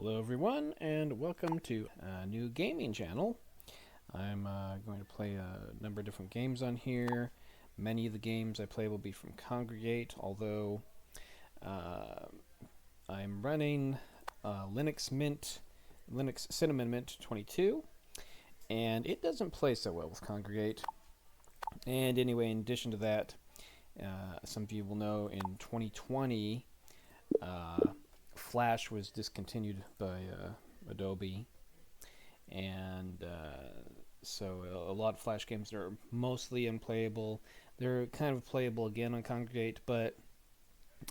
Hello everyone, and welcome to a new gaming channel. I'm going to play a number of different games on here. Many of the games I play will be from Congregate, although I'm running Linux Cinnamon Mint 22, and it doesn't play so well with Congregate. And anyway, in addition to that, some of you will know in 2020, Flash was discontinued by Adobe, and so a lot of Flash games are mostly unplayable. They're kind of playable again on Congregate, but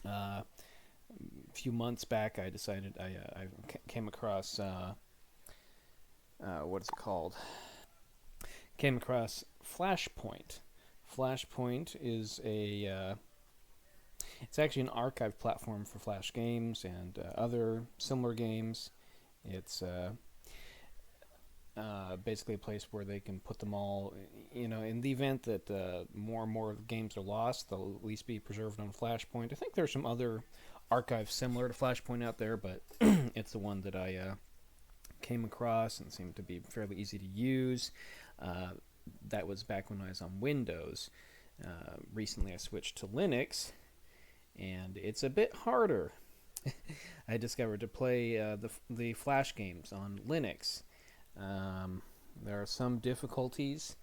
a few months back I decided I came across what is it called? Came across Flashpoint. Flashpoint is it's actually an archive platform for Flash games and other similar games. It's basically a place where they can put them all, in the event that more and more games are lost, they'll at least be preserved on Flashpoint. I think there's some other archives similar to Flashpoint out there, but it's the one that I came across and seemed to be fairly easy to use. That was back when I was on Windows. Recently I switched to Linux, and it's a bit harder. I discovered to play the Flash games on Linux. There are some difficulties.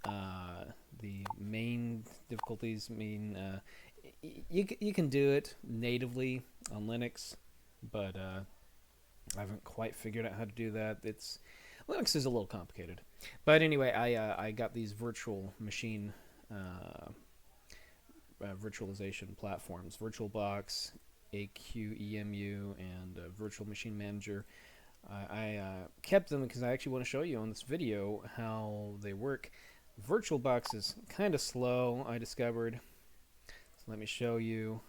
The main difficulties mean you can do it natively on Linux, but I haven't quite figured out how to do that. Linux is a little complicated. But anyway, I got these virtual machine virtualization platforms, VirtualBox, AQEMU, and Virtual Machine Manager. I kept them because I actually want to show you on this video how they work. VirtualBox is kind of slow, I discovered. So let me show you.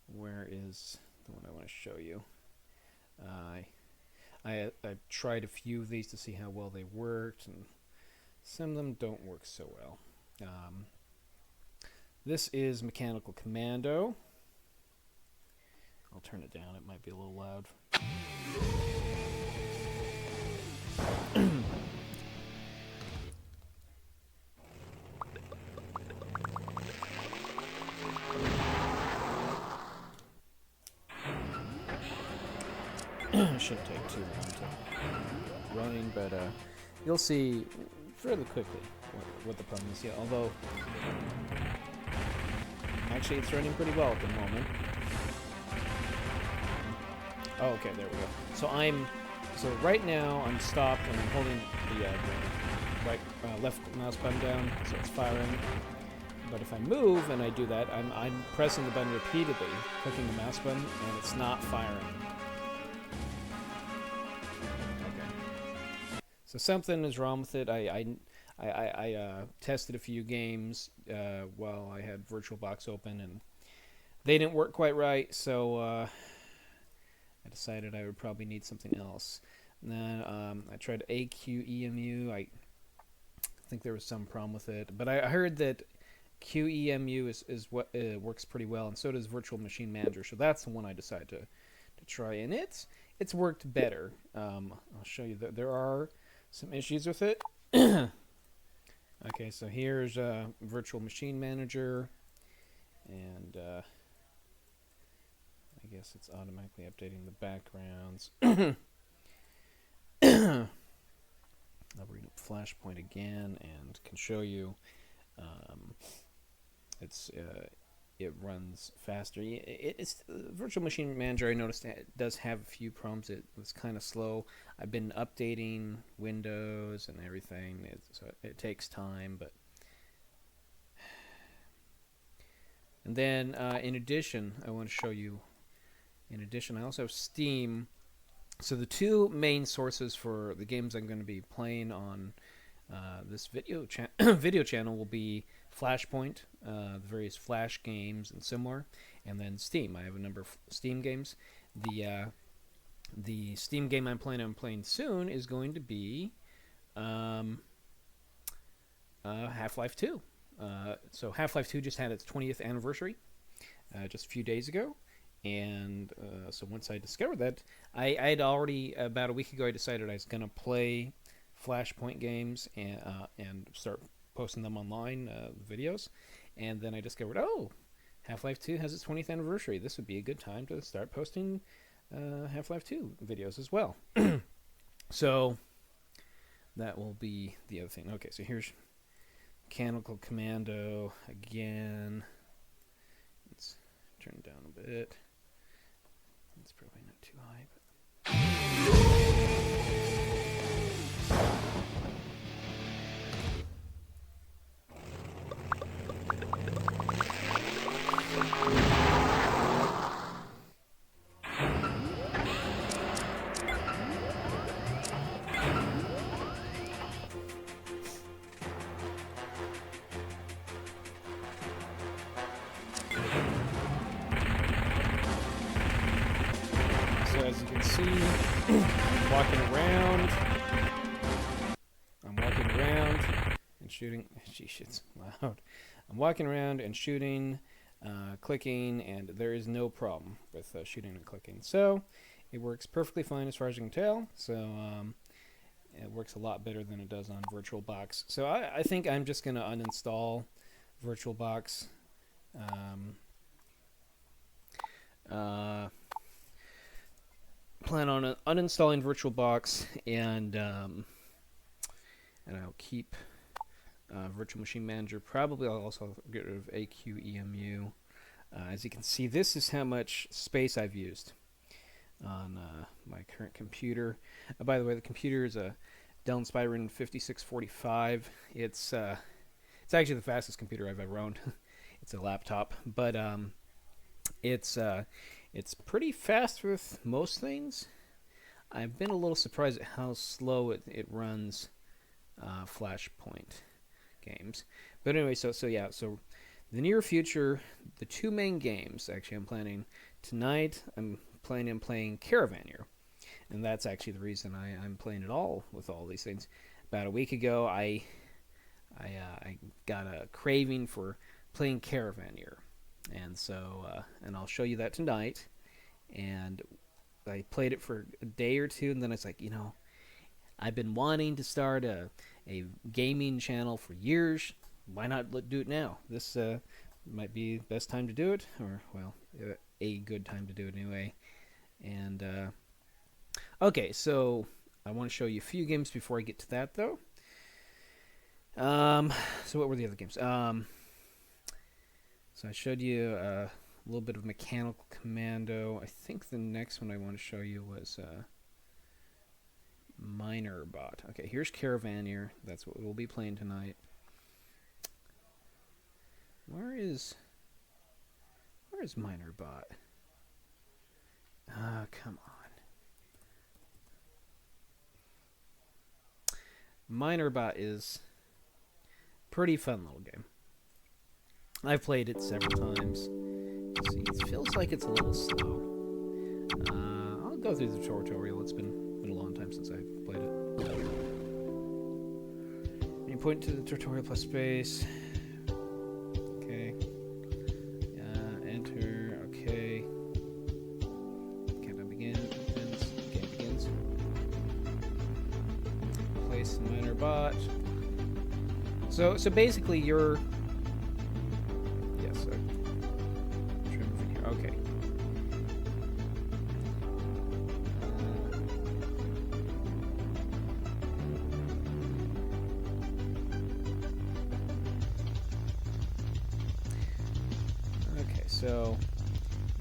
Where is the one I want to show you? I tried a few of these to see how well they worked, and some of them don't work so well. This is Mechanical Commando. I'll turn it down, it might be a little loud. Shouldn't take too long to running, but you'll see fairly quickly what the problem is. Yeah, although actually it's running pretty well at the moment. Oh, okay, there we go. So right now I'm stopped and I'm holding the left mouse button down, so it's firing. But if I move and I do that, I'm pressing the button repeatedly, clicking the mouse button, and it's not firing. So something is wrong with it. I tested a few games while I had VirtualBox open, and they didn't work quite right. So I decided I would probably need something else. And then I tried AQEMU. I think there was some problem with it, but I heard that QEMU is what works pretty well, and so does Virtual Machine Manager. So that's the one I decided to try, and it's worked better. I'll show you that there are some issues with it. Okay, so here's Virtual Machine Manager, and I guess it's automatically updating the backgrounds. I'll bring up Flashpoint again and can show you. It runs faster. It's Virtual Machine Manager. I noticed it does have a few problems. It was kind of slow. I've been updating Windows and everything, so it takes time. But and then in addition, I want to show you. In addition, I also have Steam. So the two main sources for the games I'm going to be playing on this video channel will be Flashpoint, the various Flash games and similar, and then Steam. I have a number of Steam games. The Steam game I'm playing soon is going to be Half-Life 2. So Half-Life 2 just had its 20th anniversary just a few days ago, And so once I discovered that, I'd already, about a week ago, I decided I was going to play Flashpoint games and start posting them online, videos. And then I discovered, oh, Half-Life 2 has its 20th anniversary. This would be a good time to start posting Half-Life 2 videos as well. So that will be the other thing. Okay, so here's Mechanical Commando again. Let's turn it down a bit. It's probably not too high, as you can see, I'm walking around and shooting. Sheesh, it's loud. I'm walking around and shooting, clicking, and there is no problem with shooting and clicking. So it works perfectly fine as far as you can tell. So it works a lot better than it does on VirtualBox. So I think I'm just going to uninstall VirtualBox. Plan on uninstalling VirtualBox, and I'll keep Virtual Machine Manager. Probably I'll also get rid of AQEMU. As you can see, this is how much space I've used on my current computer. By the way, the computer is a Dell Inspiron 5645. It's actually the fastest computer I've ever owned. It's a laptop, but it's pretty fast with most things. I've been a little surprised at how slow it runs Flashpoint games. But anyway, so the near future, the two main games, actually I'm planning tonight, I'm planning on playing Caravaneer. And that's actually the reason I'm playing it all with all these things. About a week ago, I got a craving for playing Caravaneer. And so, and I'll show you that tonight. And I played it for a day or two, and then it's like, I've been wanting to start a gaming channel for years. Why not do it now? This might be the best time to do it, or, well, a good time to do it anyway. And, okay, so I want to show you a few games before I get to that, though. So what were the other games? So I showed you a little bit of Mechanical Commando. I think the next one I want to show you was Minerbot. Okay, here's Caravaneer. That's what we'll be playing tonight. Where is Minerbot? Come on. Minerbot is a pretty fun little game. I've played it several times. See, it feels like it's a little slow. I'll go through the tutorial. It's been a long time since I've played it. You point to the tutorial plus space. Okay. Enter. Okay. Countdown begins. Game begins. Place Minerbot. So basically you're... Okay. Okay, so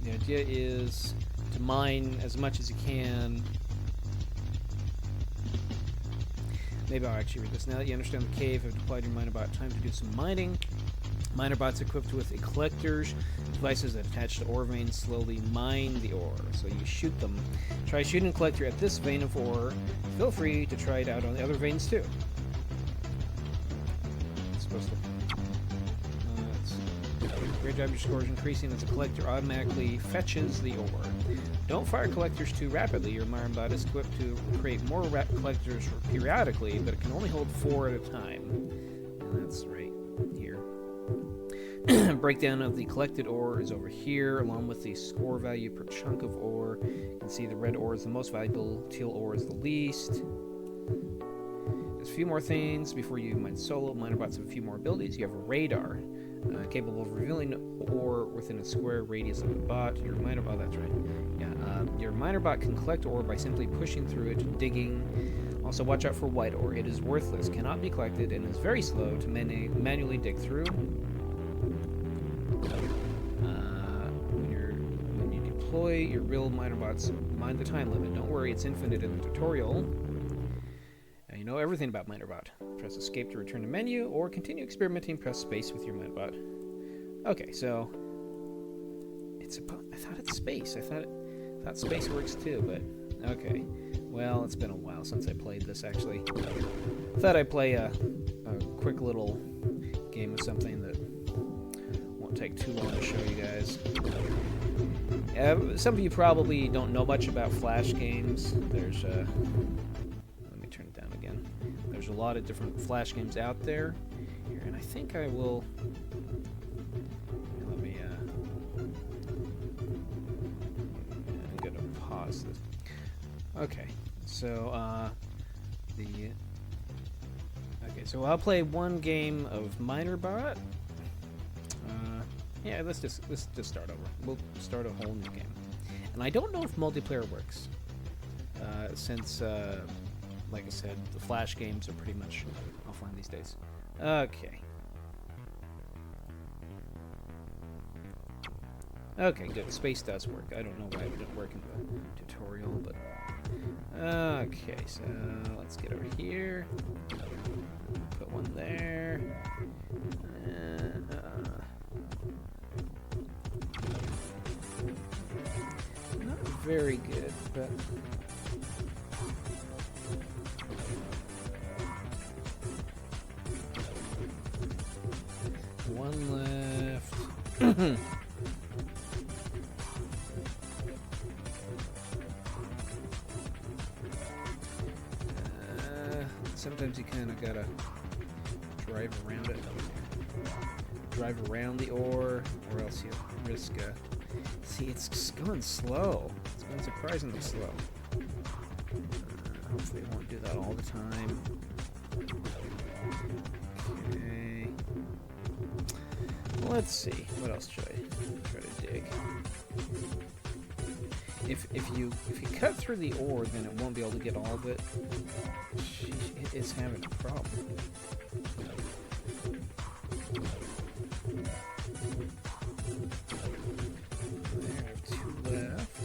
the idea is to mine as much as you can. Maybe I'll actually read this. Now that you understand the cave, I've deployed your Minerbot. Time to do some mining. Minerbot's equipped with collectors, devices that attach to ore veins slowly mine the ore, so you shoot them. Try shooting a collector at this vein of ore. Feel free to try it out on the other veins too. It's supposed to... great job, your score is increasing as the collector automatically fetches the ore. Don't fire collectors too rapidly. Your Minerbot is equipped to create more collectors periodically, but it can only hold 4 at a time. And that's right here. Breakdown of the collected ore is over here, along with the score value per chunk of ore. You can see the red ore is the most valuable, teal ore is the least. There's a few more things before you mine solo. Minerbots have a few more abilities. You have a radar, capable of revealing ore within a square radius of the bot. Your minerbot, that's right. Yeah, your minerbot can collect ore by simply pushing through it, digging. Also, watch out for white ore. It is worthless, cannot be collected, and is very slow to manually dig through. When you deploy your real minerbots, mind the time limit. Don't worry, it's infinite in the tutorial. Now you know everything about minerbot. Press escape to return to menu, or continue experimenting. Press space with your minerbot. Okay, so I thought it's space. I thought space works too, but okay. Well, it's been a while since I played this, actually. I thought I'd play a quick little game of something that won't take too long to show you guys. Some of you probably don't know much about Flash games. There's, let me turn it down again. There's a lot of different Flash games out there. Here, and I think I will... Let me, I'm gonna pause this. Okay, so so I'll play one game of Minerbot. Yeah, let's just start over. We'll start a whole new game, and I don't know if multiplayer works, since like I said, the Flash games are pretty much offline these days. Okay. Okay, good. Space does work. I don't know why it didn't work in the tutorial, but... Okay, so let's get over here. Put one there. Not very good, but... One left. Sometimes you kind of gotta drive around it. Drive around the ore, or else you risk. See, it's going slow. It's going surprisingly slow. Hopefully, it won't do that all the time. Okay. Well, let's see. What else should I try to dig? If you cut through the ore, then it won't be able to get all of it. It is having a problem. There are two left.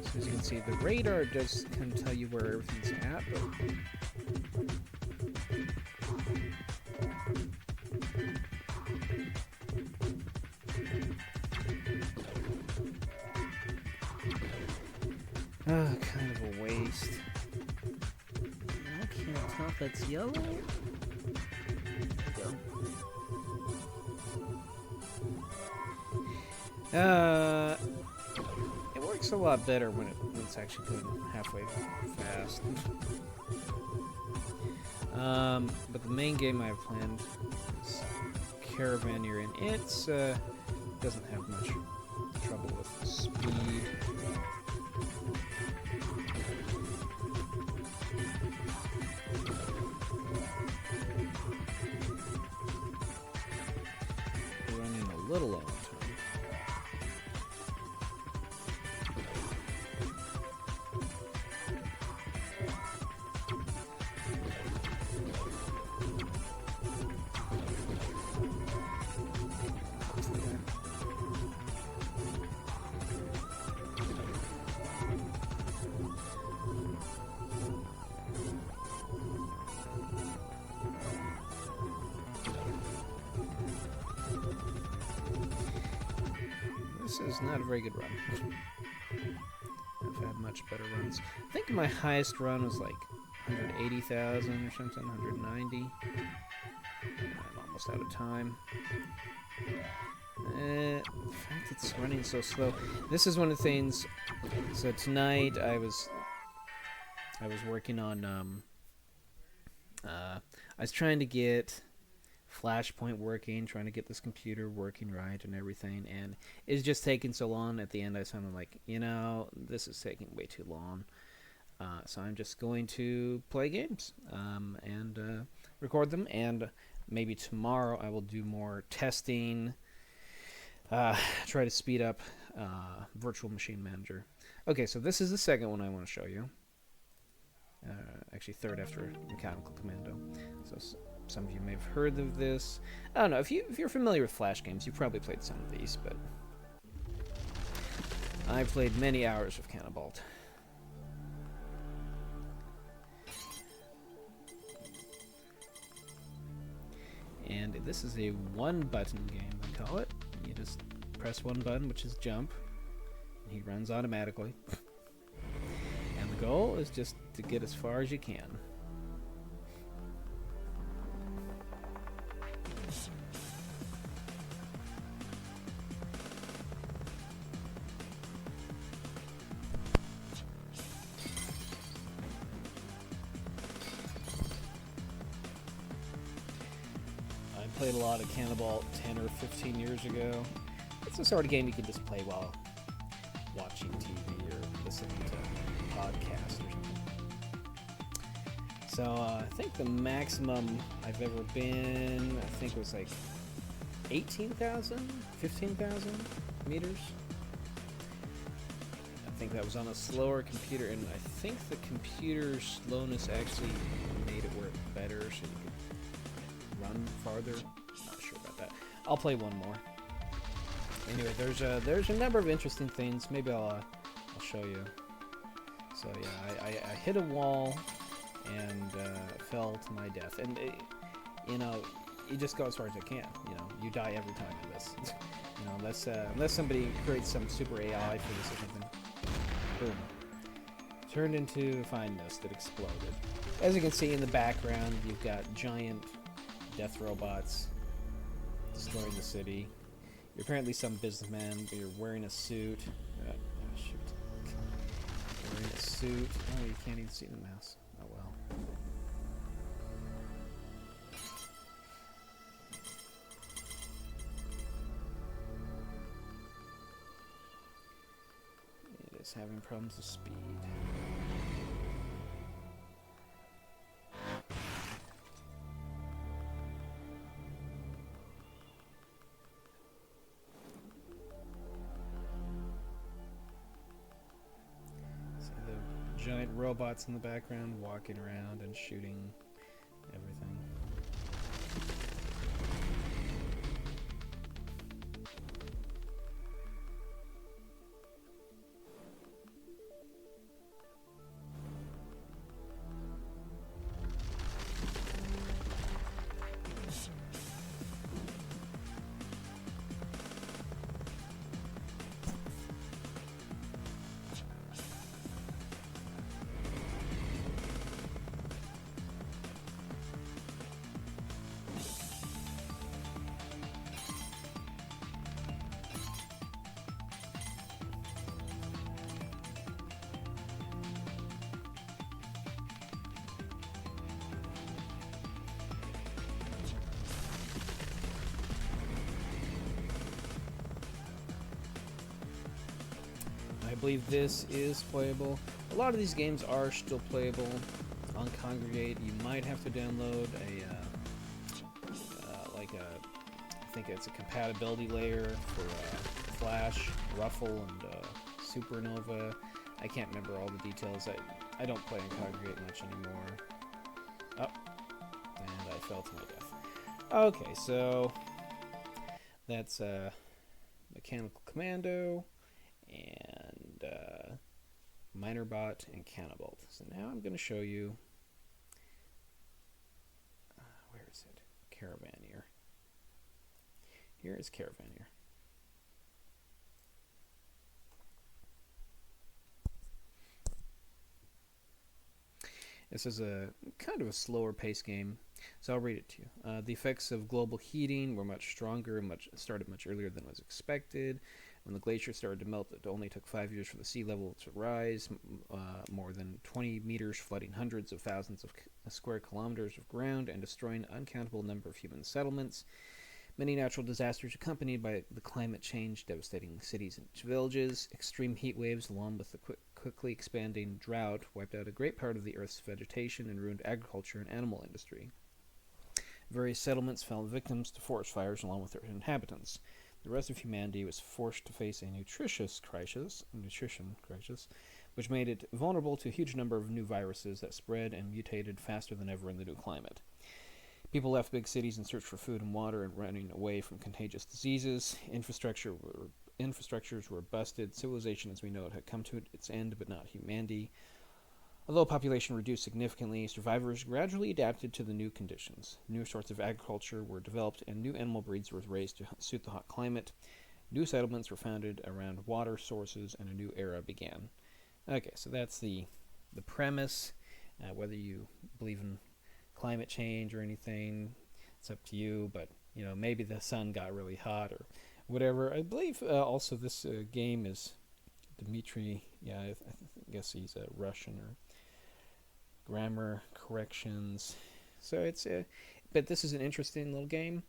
So as you can see, the radar does kind of tell you where everything's at, but... kind of a waste. I can't tell if that's yellow. There we go. It works a lot better when it's actually going halfway fast. But the main game I have planned is Caravaneer, and it's doesn't have much trouble with speed. Little long time. This is not a very good run. I've had much better runs. I think my highest run was like 180,000 or something, 190. I'm almost out of time. The fact it's running so slow. This is one of the things. So tonight I was working on. I was trying to get Flashpoint working, trying to get this computer working right and everything, and it's just taking so long. At the end, I sounded like, this is taking way too long. So I'm just going to play games and record them, and maybe tomorrow I will do more testing, try to speed up Virtual Machine Manager. Okay, so this is the second one I want to show you. Actually, third after Mechanical Commando. So some of you may have heard of this. I don't know, if you're familiar with Flash games, you've probably played some of these, but I've played many hours of Cannibalt. And this is a one-button game, I call it. You just press one button, which is jump, and he runs automatically. And the goal is just to get as far as you can. Played a lot of Cannibalt 10 or 15 years ago. It's the sort of game you can just play while watching TV or listening to podcasts or something. So I think the maximum I've ever been, I think was like 18,000, 15,000 meters. I think that was on a slower computer, and I think the computer slowness actually made it work better so you could run farther. Not sure about that. I'll play one more. Anyway, there's a number of interesting things. Maybe I'll show you. So yeah, I hit a wall and fell to my death. And you just go as far as you can. You die every time in this. Unless somebody creates some super AI for this or something. Boom. Turned into a fine mist that exploded. As you can see in the background, you've got giant death robots destroying the city. You're apparently some businessman, but you're wearing a suit. Shoot. Wearing a suit. Oh, you can't even see the mouse. Oh well. It is having problems with speed. Giant robots in the background walking around and shooting everything. I believe this is playable. A lot of these games are still playable on Congregate. You might have to download I think it's a compatibility layer for Flash, Ruffle, and Supernova. I can't remember all the details. I don't play on Congregate much anymore. Oh, and I fell to my death. Okay, so that's Mechanical Commando and Minerbot and Cannibalt. So now I'm going to show you, where is it? Caravaneer. Here is Caravaneer. This is a kind of a slower paced game, so I'll read it to you. The effects of global heating were much stronger, started much earlier than was expected. When the glacier started to melt, it only took 5 years for the sea level to rise more than 20 meters, flooding hundreds of thousands of square kilometers of ground and destroying an uncountable number of human settlements. Many natural disasters accompanied by the climate change, devastating cities and villages. Extreme heat waves, along with the quickly expanding drought, wiped out a great part of the Earth's vegetation and ruined agriculture and animal industry. Various settlements fell victims to forest fires along with their inhabitants. The rest of humanity was forced to face a nutrition crisis, which made it vulnerable to a huge number of new viruses that spread and mutated faster than ever in the new climate. People left big cities in search for food and water and running away from contagious diseases. Infrastructures were busted. Civilization as we know it had come to its end, but not humanity. Although population reduced significantly, survivors gradually adapted to the new conditions. New sorts of agriculture were developed, and new animal breeds were raised to suit the hot climate. New settlements were founded around water sources, and a new era began. Okay, so that's the premise. Whether you believe in climate change or anything, it's up to you, but maybe the sun got really hot or whatever. I believe also this game is Dmitry, I guess he's a Russian, or grammar corrections, so it's but this is an interesting little game.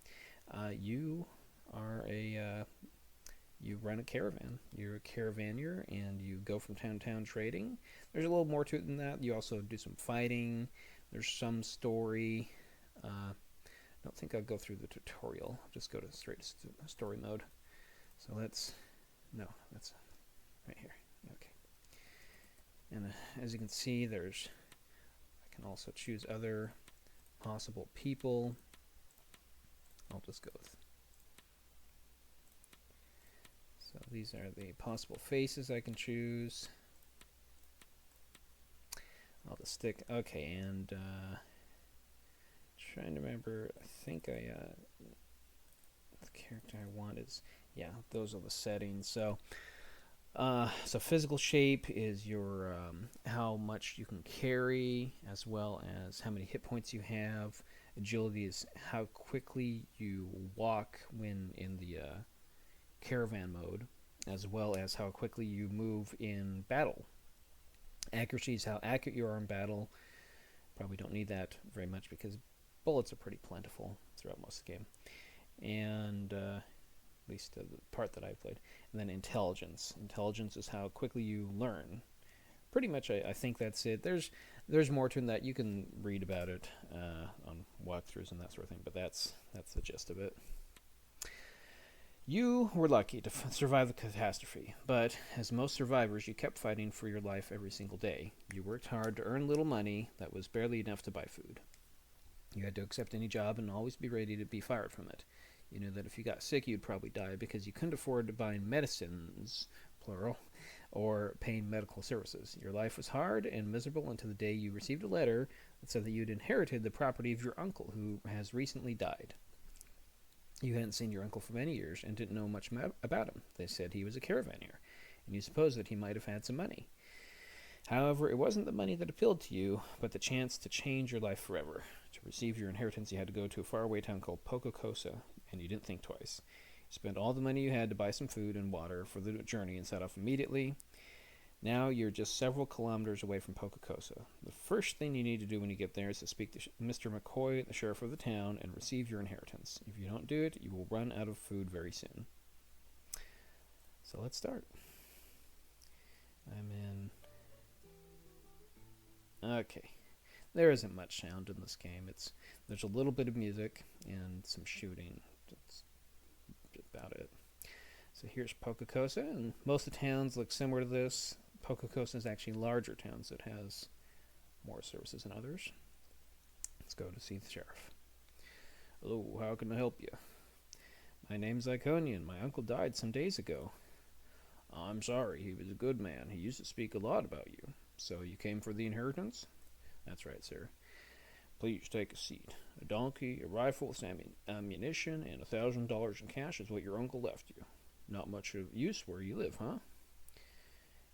You are you run a caravan. You're a caravaneer, and you go from town to town trading. There's a little more to it than that. You also do some fighting. There's some story. I don't think I'll go through the tutorial. I'll just go to straight to story mode. So that's right here. Okay. And as you can see, I can also choose other possible people. I'll just go with. So these are the possible faces I can choose. I'll just stick. Okay, and trying to remember. I think the character I want is those are the settings. So physical shape is your how much you can carry, as well as how many hit points you have. Agility is how quickly you walk when in the caravan mode, as well as how quickly you move in battle. Accuracy is how accurate you are in battle. Probably don't need that very much because bullets are pretty plentiful throughout most of the game. And at least the part that I've played. And then intelligence. Intelligence is how quickly you learn. Pretty much, I think that's it. There's more to it that. You can read about it on walkthroughs and that sort of thing, but that's the gist of it. You were lucky to survive the catastrophe, but as most survivors, you kept fighting for your life every single day. You worked hard to earn little money that was barely enough to buy food. You had to accept any job and always be ready to be fired from it. You knew that if you got sick, you'd probably die because you couldn't afford buying medicines, plural, or paying medical services. Your life was hard and miserable until the day you received a letter that said that you'd inherited the property of your uncle, who has recently died. You hadn't seen your uncle for many years and didn't know much about him. They said he was a caravaneer, and you supposed that he might have had some money. However, it wasn't the money that appealed to you, but the chance to change your life forever. To receive your inheritance, you had to go to a faraway town called Pococosa, and you didn't think twice. You spent all the money you had to buy some food and water for the journey and set off immediately. Now you're just several kilometers away from Pococosa. The first thing you need to do when you get there is to speak to Mr. McCoy, the sheriff of the town, and receive your inheritance. If you don't do it, you will run out of food very soon. So let's start. I'm in. Okay. There isn't much sound in this game. There's a little bit of music and some shooting. That's about it. So here's Pococosa, and most of the towns look similar to this. Pococosa is actually larger towns that has more services than others. Let's go to see the sheriff. Hello, how can I help you? My name's Iconian. My uncle died some days ago. I'm sorry, he was a good man. He used to speak a lot about you. So you came for the inheritance? That's right, sir. Please take a seat. A donkey, a rifle with some ammunition, and $1,000 in cash is what your uncle left you. Not much of use where you live, huh?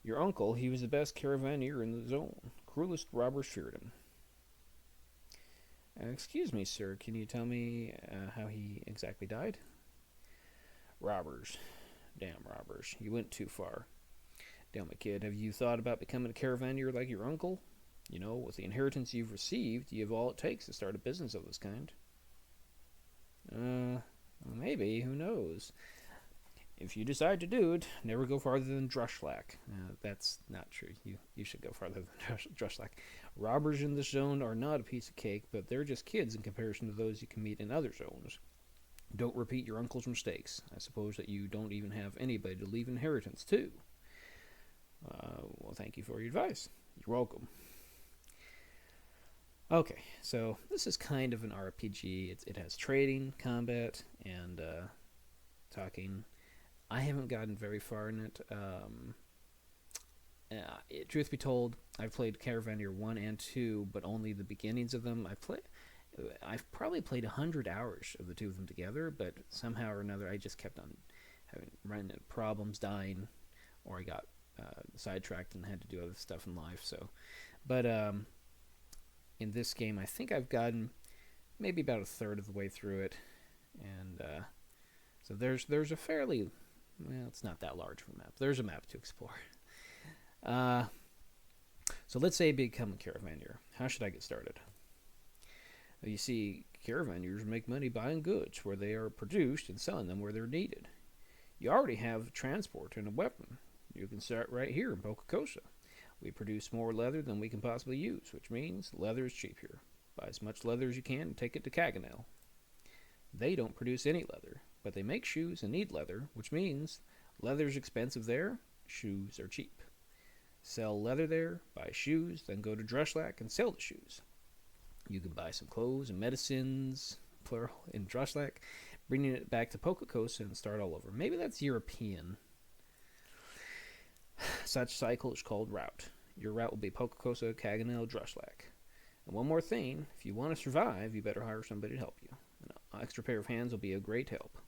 Your uncle, he was the best caravaneer in the zone. Cruelest robbers feared him. Excuse me, sir. Can you tell me how he exactly died? Robbers. Damn, robbers. You went too far. Damn, my kid, have you thought about becoming a Caravaneer like your uncle? You know, with the inheritance you've received, you have all it takes to start a business of this kind. Well, maybe. Who knows? If you decide to do it, never go farther than Drushlak. That's not true. You should go farther than Drushlak. Robbers in this zone are not a piece of cake, but they're just kids in comparison to those you can meet in other zones. Don't repeat your uncle's mistakes. I suppose that you don't even have anybody to leave inheritance to. Well, thank you for your advice. You're welcome. Okay, so this is kind of an RPG. It has trading, combat, and talking. I haven't gotten very far in it. Truth be told, I've played Caravaneer 1 and 2, but only the beginnings of them. I've probably played 100 hours of the two of them together, but somehow or another I just kept on running into problems, dying, or I got sidetracked and had to do other stuff in life. But in this game, I think I've gotten maybe about a third of the way through it, and so there's a fairly, well, it's not that large of a map. There's a map to explore. So let's say I become a Caravaneer. How should I get started? You see, Caravaneers make money buying goods where they are produced and selling them where they're needed. You already have transport and a weapon. You can start right here in Poca-Cosa. We produce more leather than we can possibly use, which means leather is cheap here. Buy as much leather as you can and take it to Caganel. They don't produce any leather, but they make shoes and need leather, which means leather's expensive there, shoes are cheap. Sell leather there, buy shoes, then go to Drushlak and sell the shoes. You can buy some clothes and medicines, plural, in Drushlak, bringing it back to Poca-Cosa and start all over. Maybe that's European. Such cycle is called route. Your route will be Poca-Cosa, Caganel, Drushlak. And one more thing, if you want to survive, you better hire somebody to help you. An extra pair of hands will be of great help.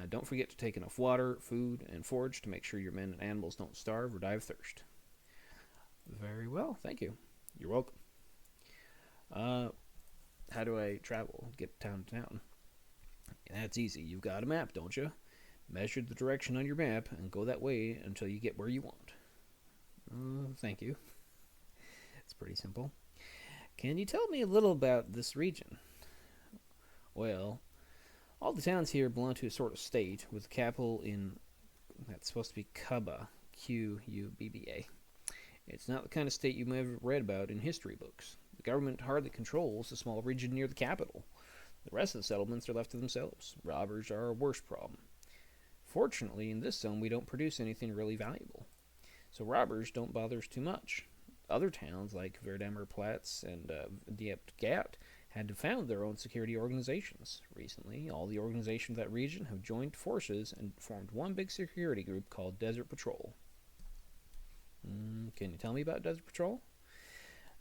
Don't forget to take enough water, food, and forage to make sure your men and animals don't starve or die of thirst. Very well, thank you. You're welcome. How do I travel? Get town to town? That's easy. You've got a map, don't you? Measure the direction on your map and go that way until you get where you want. Thank you. It's pretty simple. Can you tell me a little about this region? Well, all the towns here belong to a sort of state with the capital in, that's supposed to be Cuba, Q-U-B-B-A. It's not the kind of state you may have read about in history books. The government hardly controls the small region near the capital. The rest of the settlements are left to themselves. Robbers are our worst problem. Fortunately, in this zone, we don't produce anything really valuable, so robbers don't bother us too much. Other towns, like Verdamer Platz and Dieppe-Gat, had to found their own security organizations. Recently, all the organizations of that region have joined forces and formed one big security group called Desert Patrol. Can you tell me about Desert Patrol?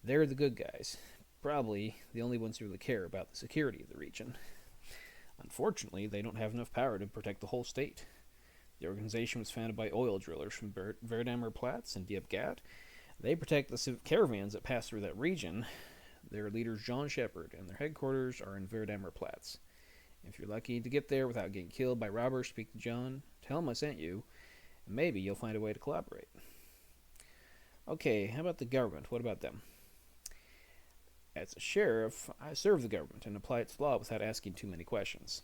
They're the good guys. Probably the only ones who really care about the security of the region. Unfortunately, they don't have enough power to protect the whole state. The organization was founded by oil drillers from Verdamer Platz and Dieppe-Gat. They protect the caravans that pass through that region. Their leader is John Shepard, and their headquarters are in Verdamer Platz. If you're lucky to get there without getting killed by robbers, speak to John, tell him I sent you, and maybe you'll find a way to collaborate. Okay, how about the government? What about them? As a sheriff, I serve the government and apply its law without asking too many questions.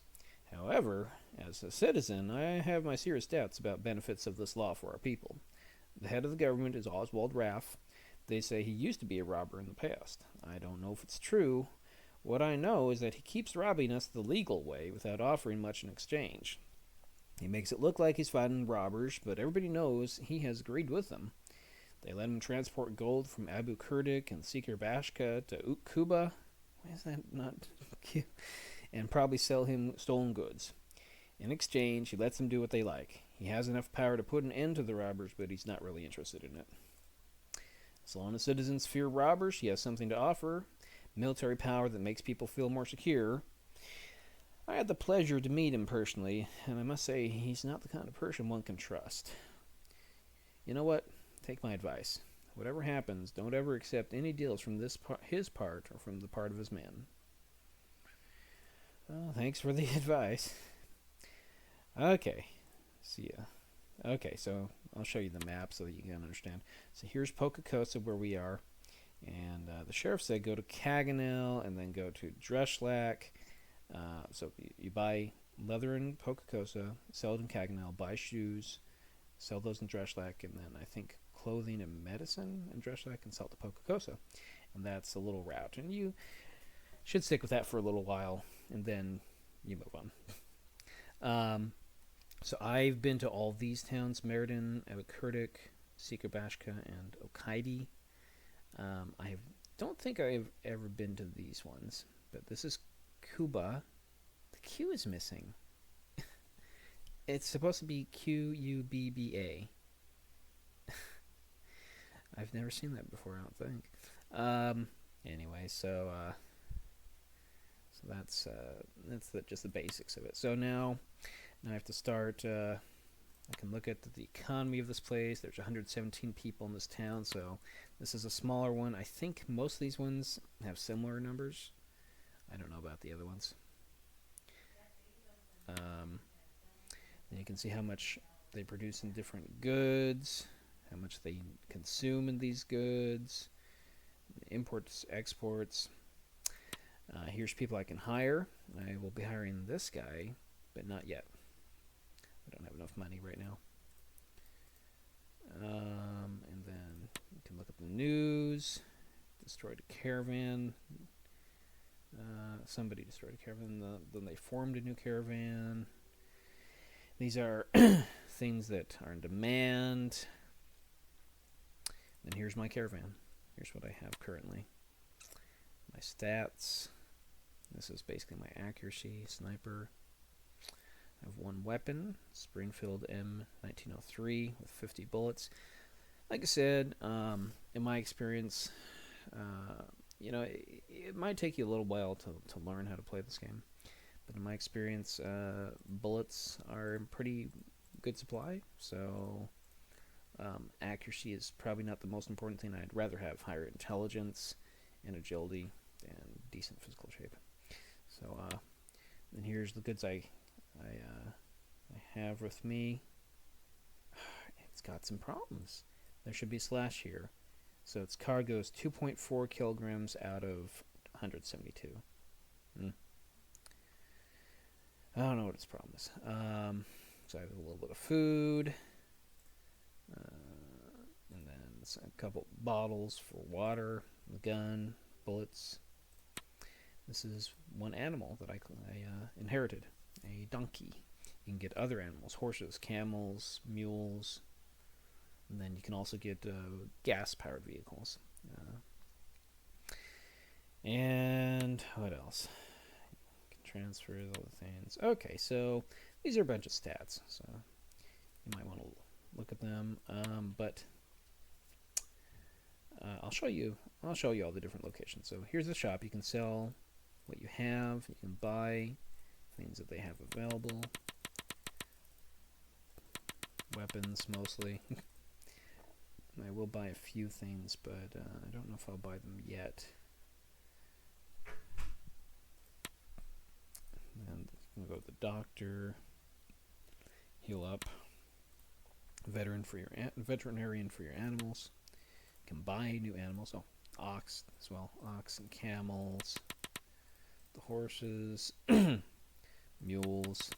However, as a citizen, I have my serious doubts about benefits of this law for our people. The head of the government is Oswald Raff. They say he used to be a robber in the past. I don't know if it's true. What I know is that he keeps robbing us the legal way without offering much in exchange. He makes it look like he's fighting robbers, but everybody knows he has agreed with them. They let him transport gold from Abu Kurdik and Sikir Bashka to Kuba. Why is that not cute? And probably sell him stolen goods. In exchange, he lets them do what they like. He has enough power to put an end to the robbers, but he's not really interested in it. As long as citizens fear robbers, he has something to offer. Military power that makes people feel more secure. I had the pleasure to meet him personally, and I must say he's not the kind of person one can trust. You know what? Take my advice. Whatever happens, don't ever accept any deals from his part or from the part of his men. Well, thanks for the advice. Okay. See ya. Okay, so I'll show you the map so that you can understand. So here's Pocacosa where we are, and the sheriff said go to Caganel and then go to Dreshlack. So you buy leather in Pocacosa, sell it in Caganel, buy shoes, sell those in Dreshlack, and then I think clothing and medicine in Dreshlack and sell it to Pocacosa. And that's a little route. And you should stick with that for a little while, and then you move on. So I've been to all these towns: Meriden, Abakurdik, Sikabashka, and Okaidi. Don't think I've ever been to these ones, but this is Kuba. The Q is missing. It's supposed to be Qubba. I've never seen that before, I don't think. Anyway, so that's just the basics of it. So now I have to start. I can look at the economy of this place. There's 117 people in this town, so this is a smaller one. I think most of these ones have similar numbers. I don't know about the other ones. And you can see how much they produce in different goods, how much they consume in these goods, imports, exports. Here's people I can hire. I will be hiring this guy, but not yet. I don't have enough money right now. And then you can look up the news. Destroyed a caravan. Somebody destroyed a caravan. Then they formed a new caravan. These are things that are in demand. And here's my caravan. Here's what I have currently. My stats. This is basically my accuracy. Sniper. I have one weapon. Springfield M1903 with 50 bullets. Like I said, in my experience, it might take you a little while to learn how to play this game. But in my experience, bullets are in pretty good supply, so accuracy is probably not the most important thing. I'd rather have higher intelligence and agility and decent physical shape. So, and here's the goods I have with me. It's got some problems. There should be slash here. So its cargo is 2.4 kilograms out of 172. I don't know what its problem is. So I have a little bit of food. And then a couple bottles for water, a gun, bullets. This is one animal that I inherited, a donkey. You can get other animals, horses, camels, mules, and then you can also get gas-powered vehicles. And what else? You can transfer all the things. Okay, so these are a bunch of stats, so you might want to look at them. But I'll show you all the different locations. So here's the shop. You can sell what you have. You can buy things that they have available. Weapons mostly. I will buy a few things, but I don't know if I'll buy them yet. And you can go to the doctor, heal up, veterinarian for your animals. You can buy new animals. Oh, ox as well, ox and camels, the horses, mules,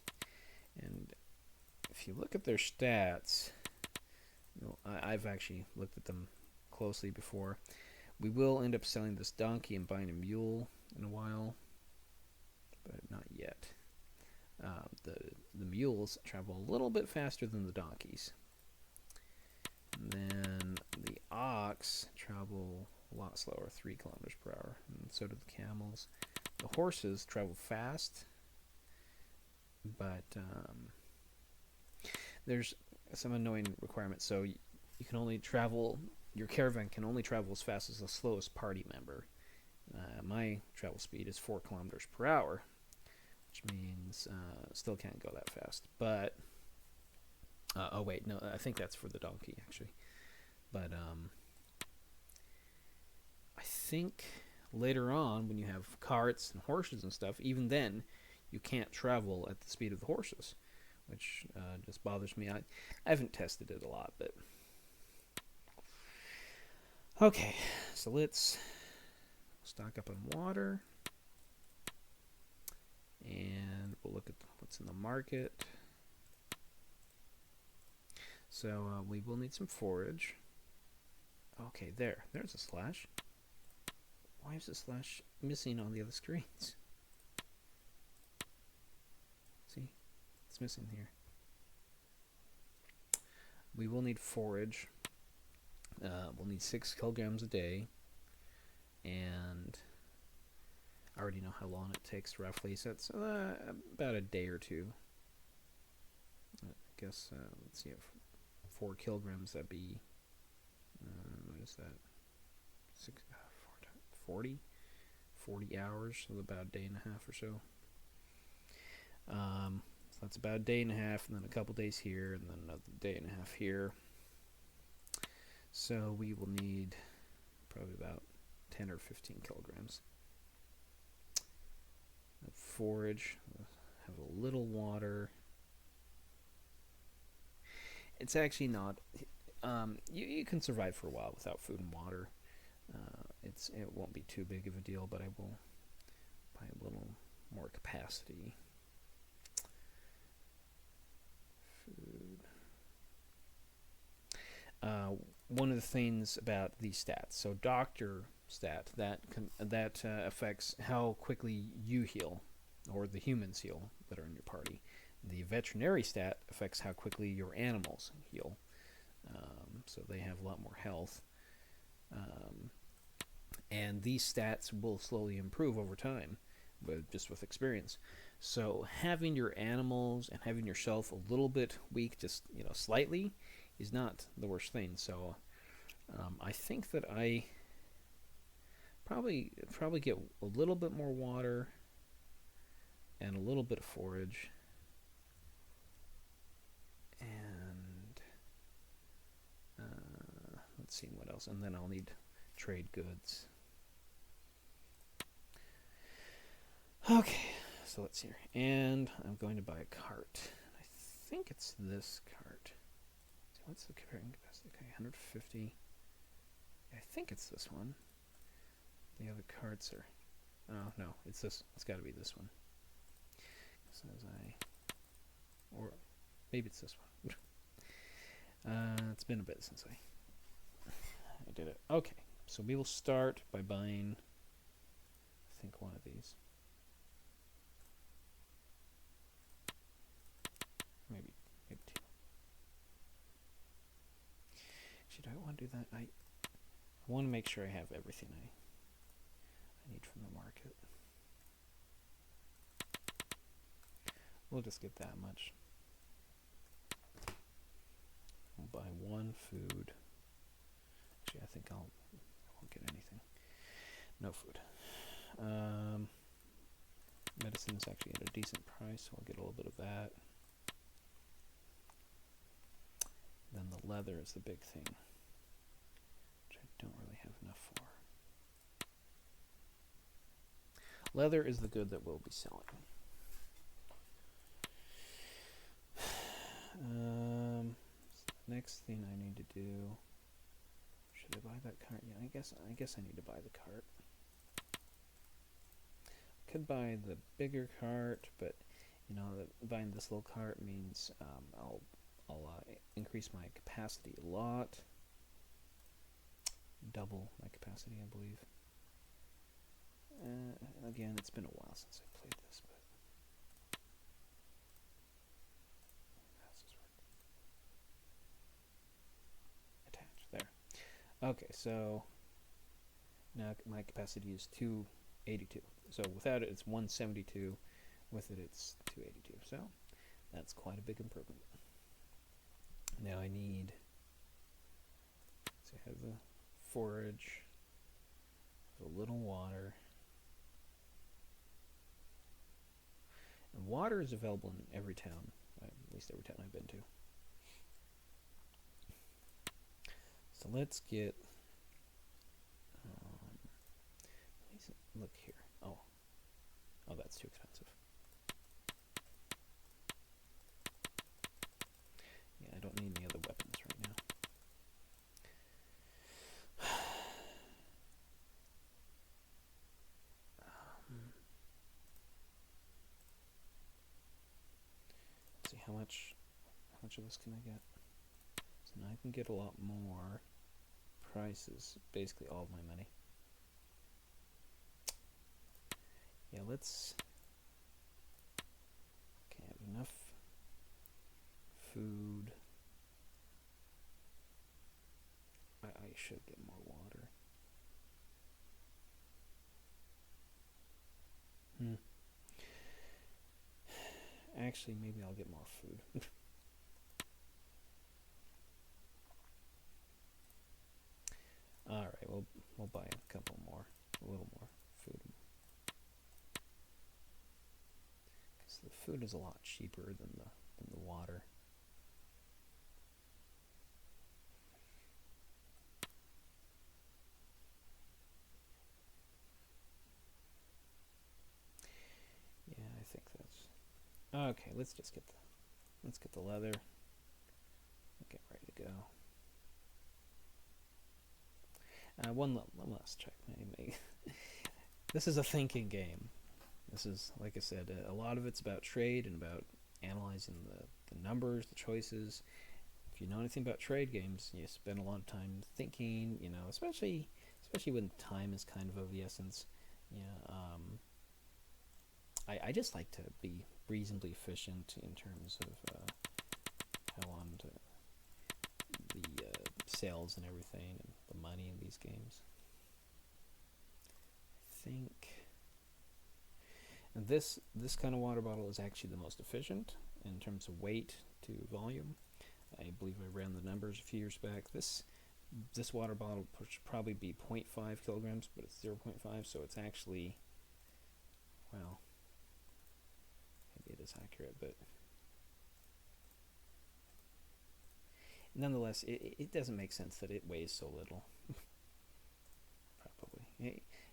and if you look at their stats, I've actually looked at them closely before. We will end up selling this donkey and buying a mule in a while, but not yet. The mules travel a little bit faster than the donkeys. And then the ox travel a lot slower, 3 kilometers per hour, and so do the camels. The horses travel fast, but there's some annoying requirements. So you can only travel, your caravan can only travel as fast as the slowest party member. My travel speed is 4 kilometers per hour, which means still can't go that fast. But oh wait, no, I think that's for the donkey actually. But I think later on when you have carts and horses and stuff, even then you can't travel at the speed of the horses, which just bothers me. I haven't tested it a lot, but okay. So let's stock up on water, and we'll look at what's in the market. So we will need some forage. Okay, there's a slash. Why is the slash missing on the other screens? See, it's missing here. We will need forage. We'll need 6 kilograms a day, and I already know how long it takes roughly, so it's about a day or two. I guess, let's see, 4 kilograms, that'd be, what is that, 40 hours, so about a day and a half or so. So that's about a day and a half, and then a couple days here, and then another day and a half here. So we will need probably about 10 or 15 kilograms. Forage, have a little water. It's actually not. You can survive for a while without food and water. It won't be too big of a deal, but I will buy a little more capacity. Food. One of the things about these stats, so doctor stat, that affects how quickly you heal, or the humans heal that are in your party. The veterinary stat affects how quickly your animals heal, so they have a lot more health. And these stats will slowly improve over time, but just with experience. So having your animals and having yourself a little bit weak, just slightly, is not the worst thing. So I think that I probably get a little bit more water and a little bit of forage, and let's see what else, and then I'll need trade goods. Okay, so let's see here, and I'm going to buy a cart. I think it's this cart. So what's the carrying capacity? Okay, 150. I think it's this one. The other carts are, oh no, it's this. It's got to be this one. Or maybe it's this one. It's been a bit since I did it. Okay, so we will start by buying, I think, one of these. Maybe 2. Actually, do I want to do that? I want to make sure I have everything I need from the market. We'll just get that much. We'll buy 1 food. Actually, I think I won't get anything. No food. Medicine is actually at a decent price, so I'll get a little bit of that. Then the leather is the big thing, which I don't really have enough for. Leather is the good that we'll be selling. Next thing I need to do, should I buy that cart? Yeah, I guess I need to buy the cart. I could buy the bigger cart, but buying this little cart means I'll increase my capacity a lot. Double my capacity, I believe. Again, it's been a while since I played this, but how's this work? Attach there. Okay, so now my capacity is 282. So without it, it's 172. With it, it's 282. So that's quite a big improvement. Now I need, so I have the forage, a little water. And water is available in every town, at least every town I've been to. So let's get, look here. Oh, that's too expensive. how much of this can I get? So now I can get a lot more. Prices, basically all of my money. Yeah, let's. Okay, I have enough food. I should get more water. Actually, maybe I'll get more food. All right, we'll buy a couple more, a little more food, because the food is a lot cheaper than the water. Yeah, I think that's okay. Let's get the leather. Get ready to go. One last check. This is a thinking game. This is, like I said, a lot of it's about trade and about analyzing the numbers, the choices. If you know anything about trade games, you spend a lot of time thinking. Especially when time is kind of the essence. Yeah. I just like to be reasonably efficient in terms of how on to the sales and everything and the money in these games. I think this kind of water bottle is actually the most efficient in terms of weight to volume. I believe I ran the numbers a few years back. This water bottle should probably be 0.5 kilograms, but it's 0.5, so it's actually, well, maybe it is accurate, but nonetheless, it doesn't make sense that it weighs so little. Probably,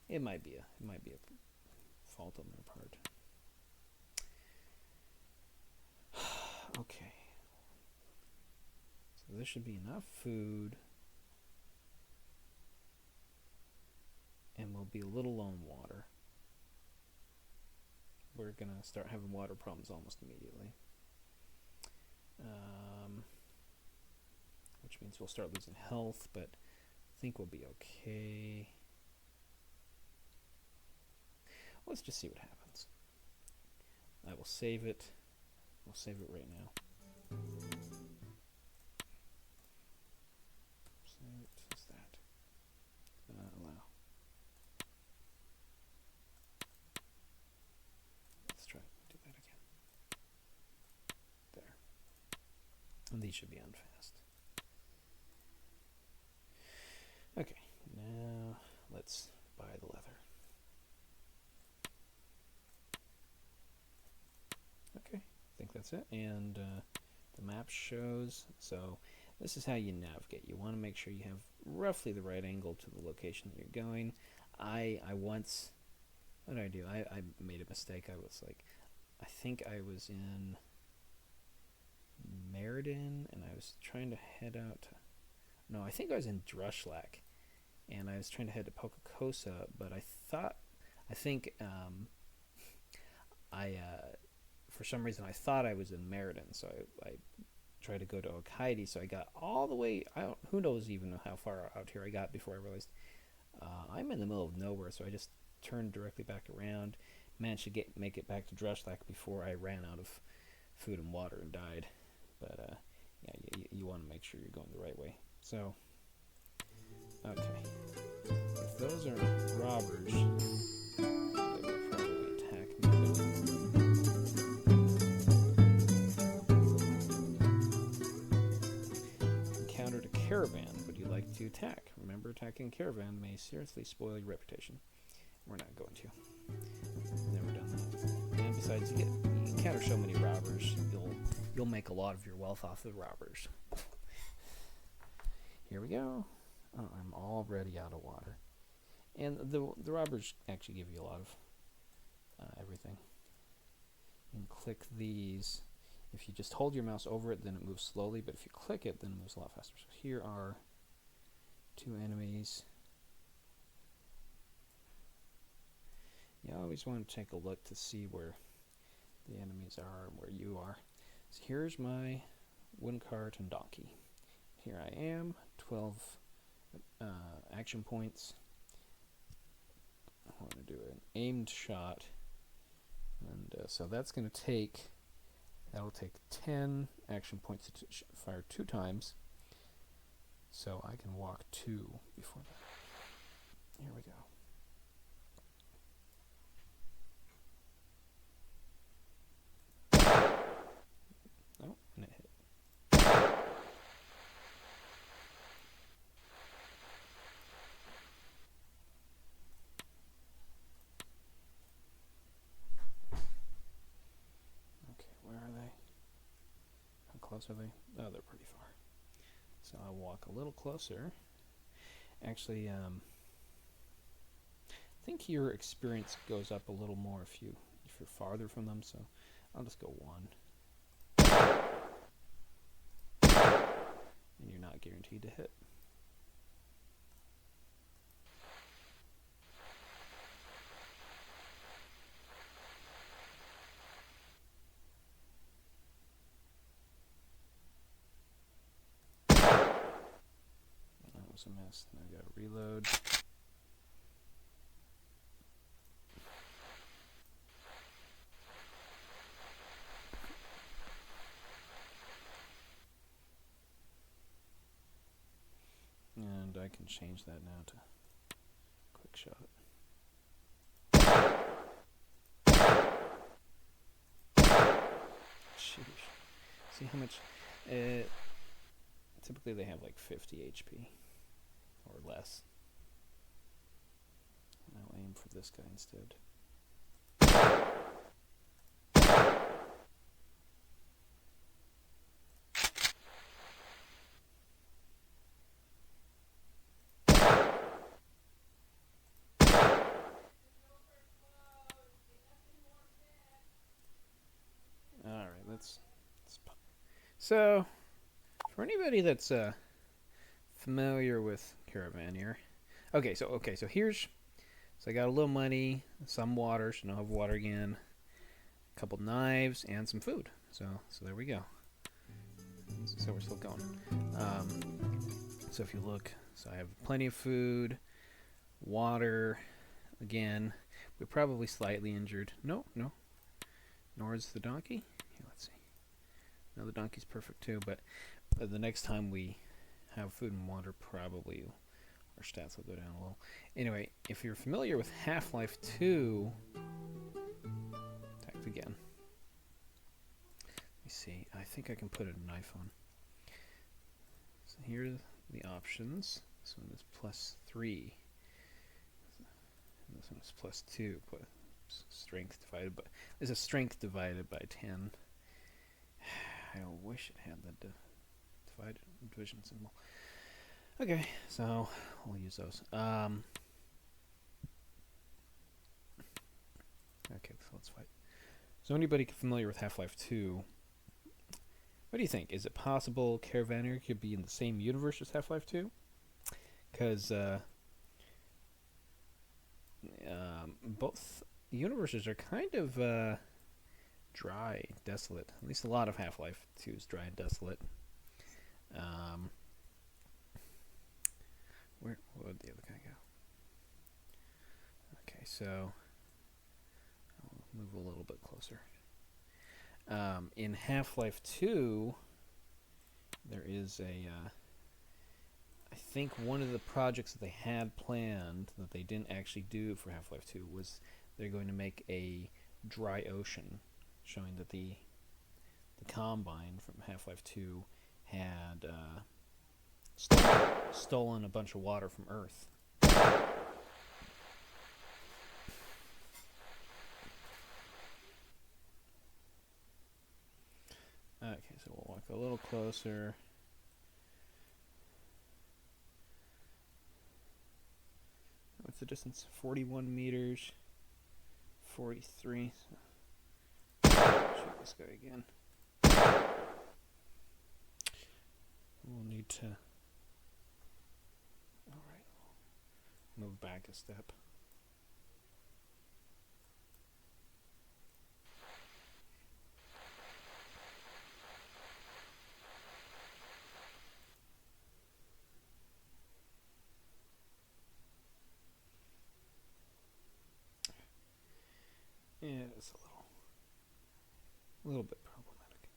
it might be a fault on their part. Okay, so there should be enough food, and we'll be a little low on water. We're gonna start having water problems almost immediately. Which means we'll start losing health, but I think we'll be okay. Let's just see what happens. I will save it. We'll save it right now. Save it. What's that? Allow. Let's try to do that again. There. And these should be on fast. Okay, now let's buy the leather. Okay, I think that's it. And the map shows, so this is how you navigate. You want to make sure you have roughly the right angle to the location that you're going. I once, what did I do? I made a mistake. I think I was in Meriden, and I was trying to head out. No, I think I was in Drushlak, and I was trying to head to Pocacosa, but for some reason I thought I was in Meriden, so I tried to go to Okaidi, so I got all the way out. Who knows even how far out here I got before I realized I'm in the middle of nowhere, so I just turned directly back around, managed to make it back to Drushlak before I ran out of food and water and died. But yeah, you want to make sure you're going the right way. So, okay. If those are robbers, they will probably attack me. Encountered a caravan. Would you like to attack? Remember, attacking a caravan may seriously spoil your reputation. We're not going to. Never done that. And besides, you encounter so many robbers, you'll make a lot of your wealth off the robbers. Here we go. Oh, I'm already out of water. And the robbers actually give you a lot of everything. You can click these. If you just hold your mouse over it, then it moves slowly, but if you click it, then it moves a lot faster. So here are 2 enemies. You always want to take a look to see where the enemies are and where you are. So here's my wooden cart and donkey. Here I am, 12 action points. I want to do an aimed shot, and so that's going to take, that'll take 10 action points to fire 2 times, so I can walk 2 before that. Here we go. Oh, and it hit. Close are they? Oh, they're pretty far. So I'll walk a little closer. Actually, I think your experience goes up a little more if you're farther from them. So I'll just go 1, and you're not guaranteed to hit. A mess. Now I gotta reload. And I can change that now to quick shot. Sheesh. See how much? Typically they have like 50 HP. Or less. I'll aim for this guy instead. Alright, let's so for anybody that's familiar with Caravaneer. Okay, so here's, so I got a little money, some water, so now I have water again, a couple knives, and some food. So there we go. So we're still going. So if you look, so I have plenty of food, water, again, we're probably slightly injured. No, nor is the donkey. Here, let's see. No, the donkey's perfect too, but the next time we have food and water, probably our stats will go down a little. Anyway, if you're familiar with Half-Life 2, attack again. Let me see. I think I can put a knife on. So here are the options. This one is +3. And this one is +2. Strength divided by. This is strength divided by 10. I wish it had the division symbol. Okay, so we'll use those. Okay, so let's fight. So anybody familiar with Half-Life 2, what do you think? Is it possible Caravaneer could be in the same universe as Half-Life 2? Because both universes are kind of dry, desolate. At least a lot of Half-Life 2 is dry and desolate. Where would the other guy go? Okay, so I'll move a little bit closer. In Half-Life 2, there is a, I think one of the projects that they had planned that they didn't actually do for Half-Life 2 was they're going to make a dry ocean, showing that the Combine from Half-Life 2 had stolen a bunch of water from Earth. Okay, so we'll walk a little closer. What's the distance? 41 meters. 43. Shoot this guy again. We'll need to... Alright. Move back a step. this a little bit problematic.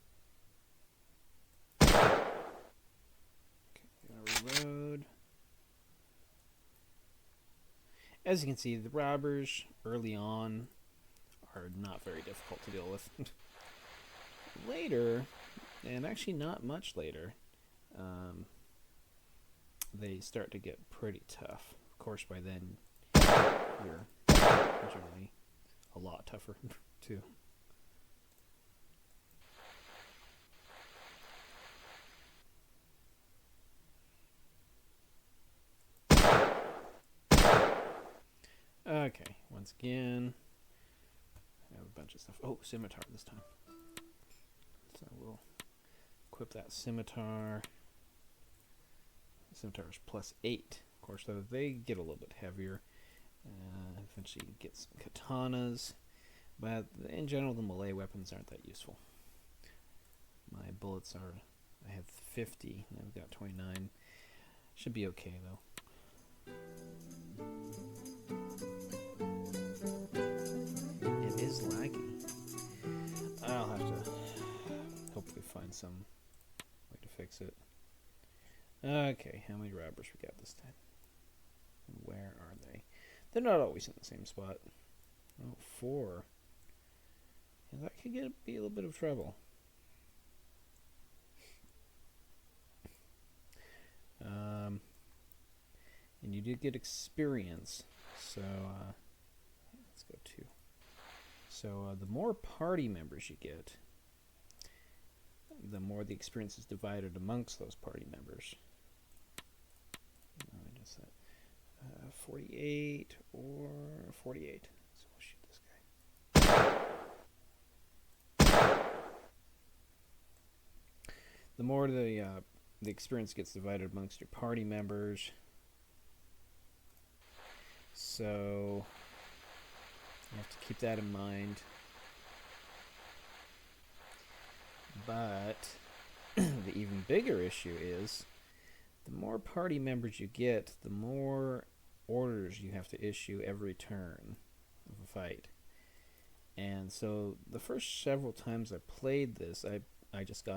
Okay, gonna reload. As you can see, the robbers early on are not very difficult to deal with. Later, and actually not much later, they start to get pretty tough. Of course, by then, you're generally a lot tougher, too. Okay, once again, I have a bunch of stuff. Oh, scimitar this time. So we'll equip that scimitar. Scimitar is +8. Of course, though, they get a little bit heavier. Eventually get some katanas. But in general, the melee weapons aren't that useful. My bullets are... I have 50, and I've got 29. Should be okay, though. It is laggy. I'll have to hopefully find some way to fix it. Okay, how many robbers we got this time? Where are they? They're not always in the same spot. Oh, 4. Yeah, that could be a little bit of trouble. And you did get experience, so let's go 2. So the more party members you get, the more the experience is divided amongst those party members. 48 or 48. So we'll shoot this guy. The more the experience gets divided amongst your party members. So you have to keep that in mind. But the even bigger issue is the more party members you get, the more orders you have to issue every turn of a fight. And so the first several times I played this, I just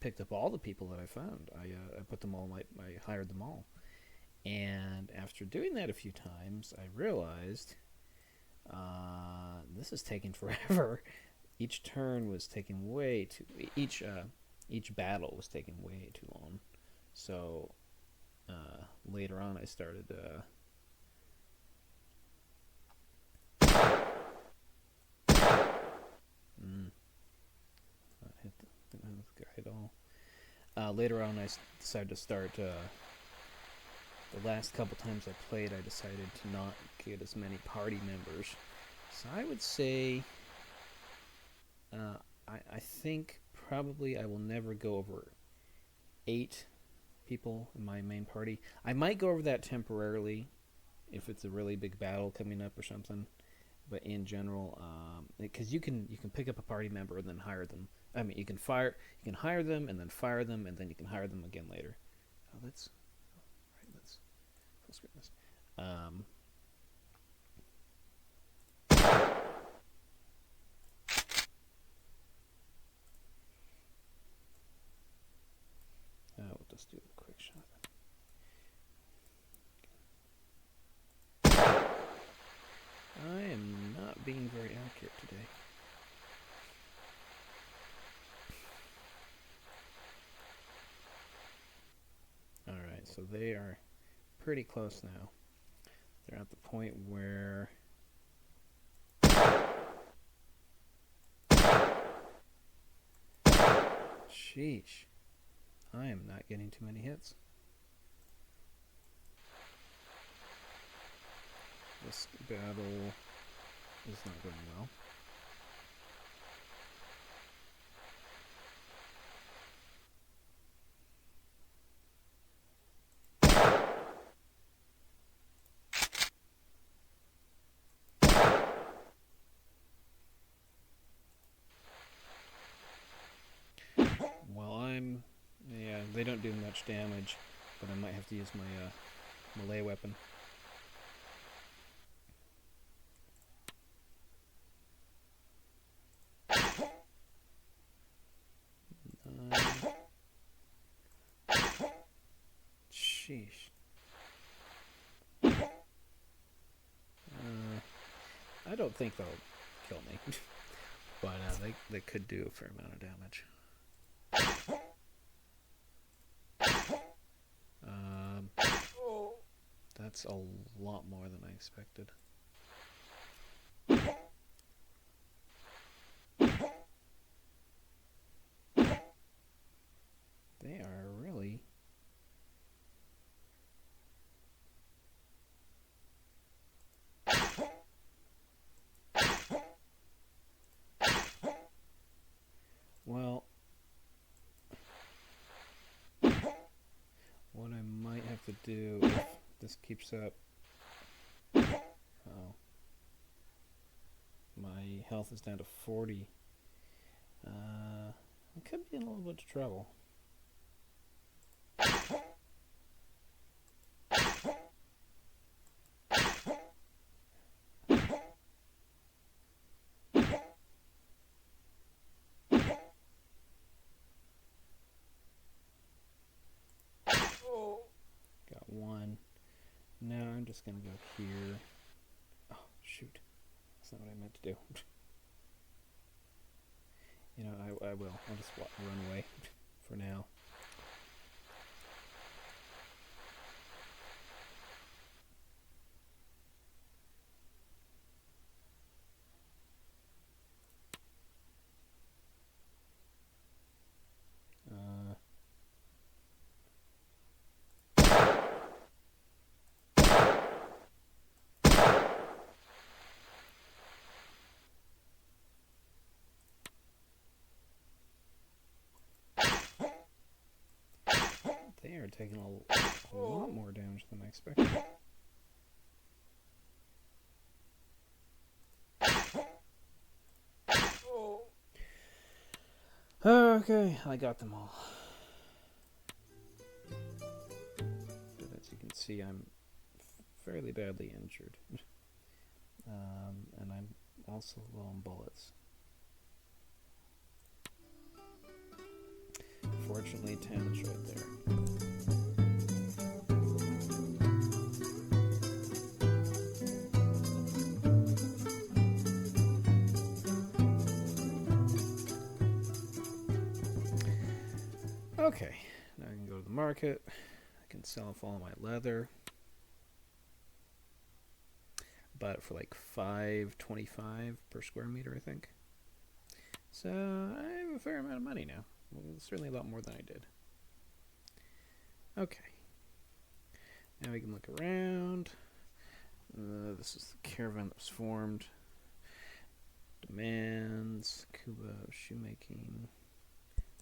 picked up all the people that I found. I put them all. I hired them all. And after doing that a few times, I realized this is taking forever. Each turn was taking way too. Each battle was taking way too long. So later on, I started. Didn't hit the guy at all. Later on, I decided to start. The last couple times I played, I decided to not get as many party members. So I would say, I think probably I will never go over 8 people in my main party. I might go over that temporarily if it's a really big battle coming up or something. But in general, because you can pick up a party member and then hire them. I mean, you can hire them and then fire them, and then you can hire them again later. Oh, let's full screen this. We'll just do a quick shot. I am not being very accurate today. Alright, so they are pretty close now. They're at the point where... Sheesh. I am not getting too many hits. This battle is not going well. Well, yeah, they don't do much damage, but I might have to use my melee weapon. I don't think they'll kill me, but they could do a fair amount of damage. That's a lot more than I expected. They are really... Well, what I might have to do if this keeps up... Oh. My health is down to 40. I could be in a little bit of trouble. Got one. Now I'm just going to go here. Oh, shoot. That's not what I meant to do. You know, I will. I'll just run away for now. They are taking a lot more damage than I expected. Okay, I got them all. But as you can see, I'm fairly badly injured. And I'm also low on bullets. Fortunately, 10 is right there. Okay, now I can go to the market. I can sell off all my leather. Bought it for like $5.25 per square meter, I think. So I have a fair amount of money now. Well, certainly a lot more than I did. Okay. Now we can look around. This is the caravan that was formed. Demands. Cuba, shoemaking.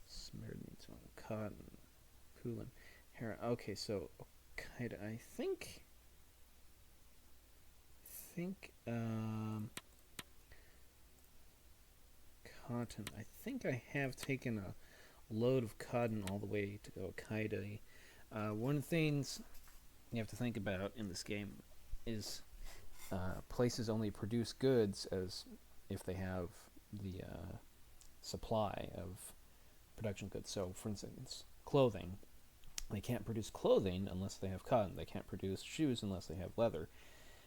Smeared meats on cotton. Pulin. Hera. Okay, so Al-Qaeda, I think cotton. I think I have taken a load of cotton all the way to Al-Qaeda. One of the things you have to think about in this game is places only produce goods as if they have the supply of production goods. So, for instance, clothing. They can't produce clothing unless they have cotton. They can't produce shoes unless they have leather.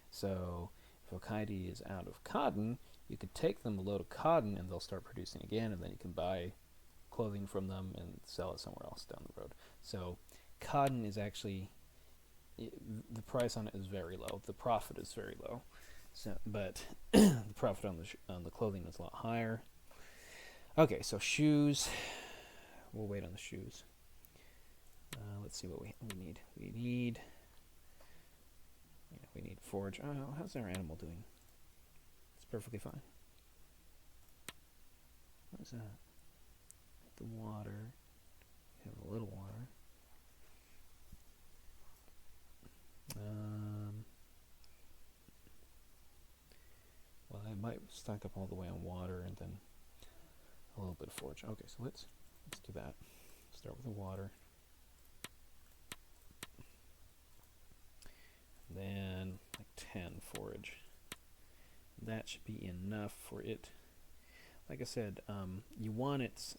So, if Al-Qaeda is out of cotton, you could take them a load of cotton and they'll start producing again, and then you can buy clothing from them and sell it somewhere else down the road. So, cotton is actually, the price on it is very low. The profit is very low. So, but the profit on the clothing is a lot higher. Okay, so shoes. We'll wait on the shoes. Let's see what we need. We need forage. Oh, how's our animal doing? It's perfectly fine. What is that? The water. We have a little water. Well, I might stock up all the way on water and then a little bit of forage. Okay, so let's do that. Start with the water. Then like 10 forage. That should be enough for it. Like I said, you want its...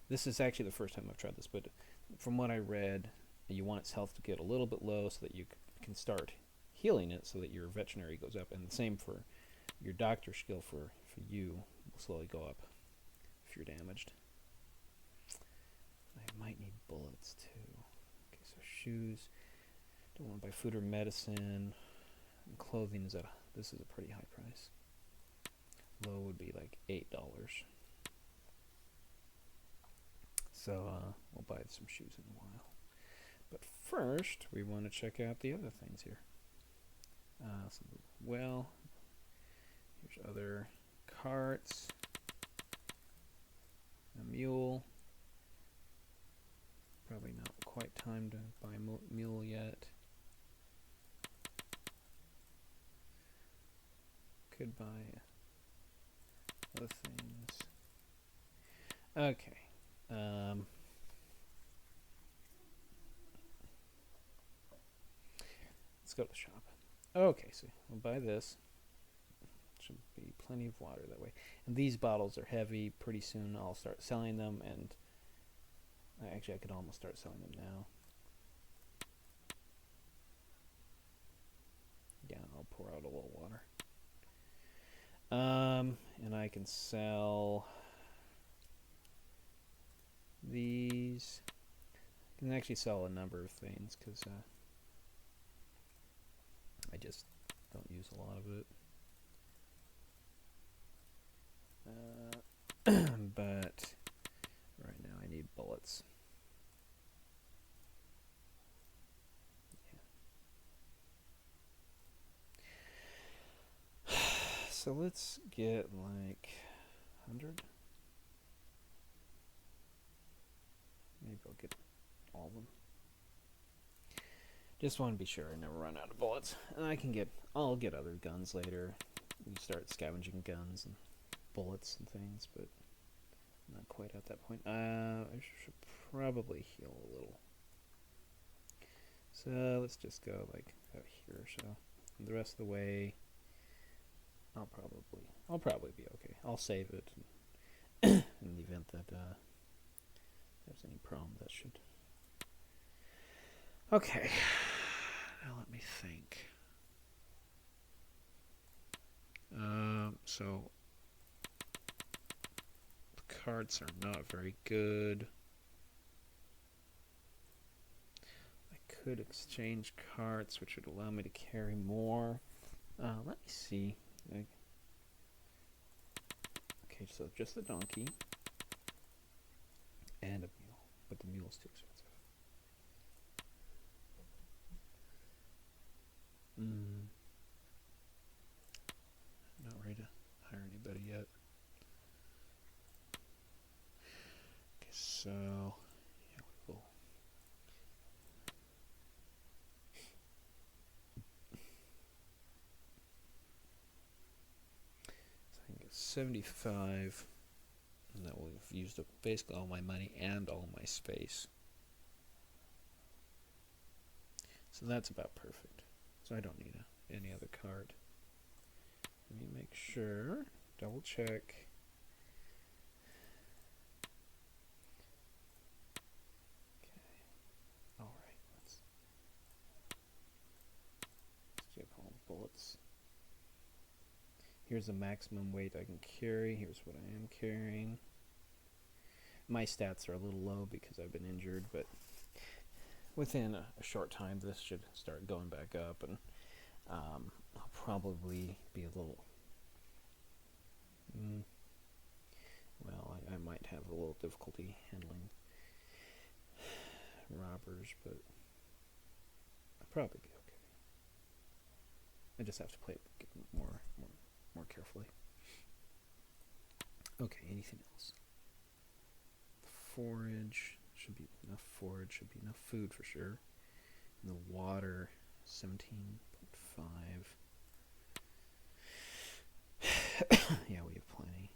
This is actually the first time I've tried this, but from what I read, you want its health to get a little bit low so that you can start healing it so that your veterinary goes up. And the same for Your doctor skill for you will slowly go up if you're damaged. I might need bullets too. Okay, so shoes. Don't want to buy food or medicine. And clothing is this is a pretty high price. Low would be like $8. So we'll buy some shoes in a while. But first, we want to check out the other things here. Well, here's other carts. A mule. Probably not quite time to buy a mule yet. Could buy other things. Okay. Let's go to the shop. Okay, so we'll buy this. Should be plenty of water that way. And these bottles are heavy. Pretty soon I'll start selling them, and actually I could almost start selling them now. Yeah, I'll pour out a little water. And I can sell these. I can actually sell a number of things because I just don't use a lot of it. But right now I need bullets. Yeah. So let's get like 100. Maybe I'll get all of them. Just want to be sure I never run out of bullets. And I'll get other guns later. We start scavenging guns and bullets and things, but not quite at that point. I should probably heal a little. So let's just go like about here or so. And the rest of the way, I'll probably be okay. I'll save it in the event that there's any problem. That should. Okay. Now let me think. So the cards are not very good. I could exchange carts, which would allow me to carry more. Let me see. Okay, so just the donkey and a mule, but the mule's too expensive. Not ready to hire anybody yet. Okay, so yeah, we will. So I can get 75, and that will have used up basically all my money and all my space. So that's about perfect. So I don't need any other card. Let me make sure, double check. Okay. Alright, let's check all the bullets. Here's the maximum weight I can carry. Here's what I am carrying. My stats are a little low because I've been injured, but within a short time this should start going back up, and I'll probably be a little I might have a little difficulty handling robbers, but I'll probably be okay. I just have to play it more carefully. Okay, anything else? Forage should be enough. Forage should be enough food for sure. And the water, 17.5. Yeah, we have plenty.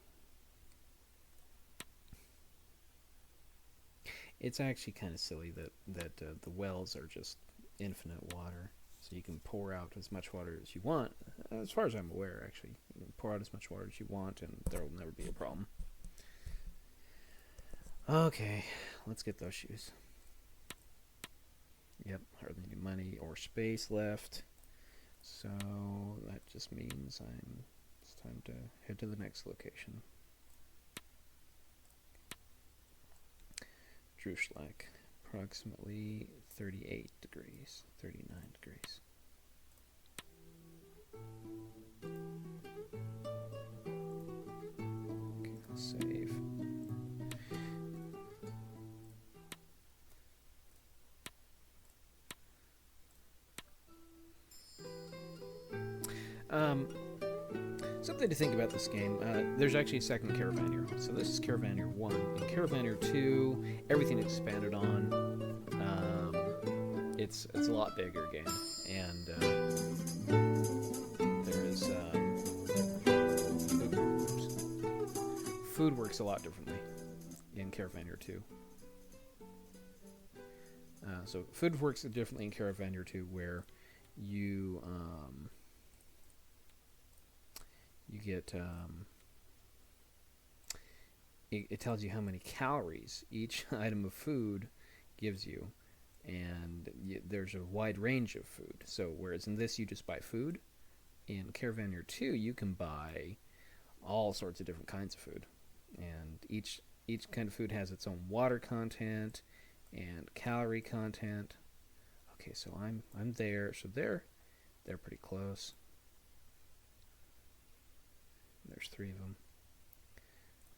It's actually kind of silly that the wells are just infinite water, so you can pour out as much water as you want. As far as I'm aware, actually, you can pour out as much water as you want, and there will never be a problem. Okay, let's get those shoes. Yep, hardly any money or space left, so that just means I'm Time to head to the next location. Druschlag, approximately 38 degrees, 39 degrees. Okay, I'll save. Something to think about this game. There's actually a second Caravaneer. So this is Caravaneer 1. In Caravaneer 2, everything expanded on. It's a lot bigger game. And there is... food works a lot differently in Caravaneer 2. So food works differently in Caravaneer 2, where you... you get it tells you how many calories each item of food gives you, and there's a wide range of food. So whereas in this you just buy food, in Caravaneer 2 you can buy all sorts of different kinds of food, and each kind of food has its own water content and calorie content. Okay, so I'm there, so they're pretty close. There's 3 of them.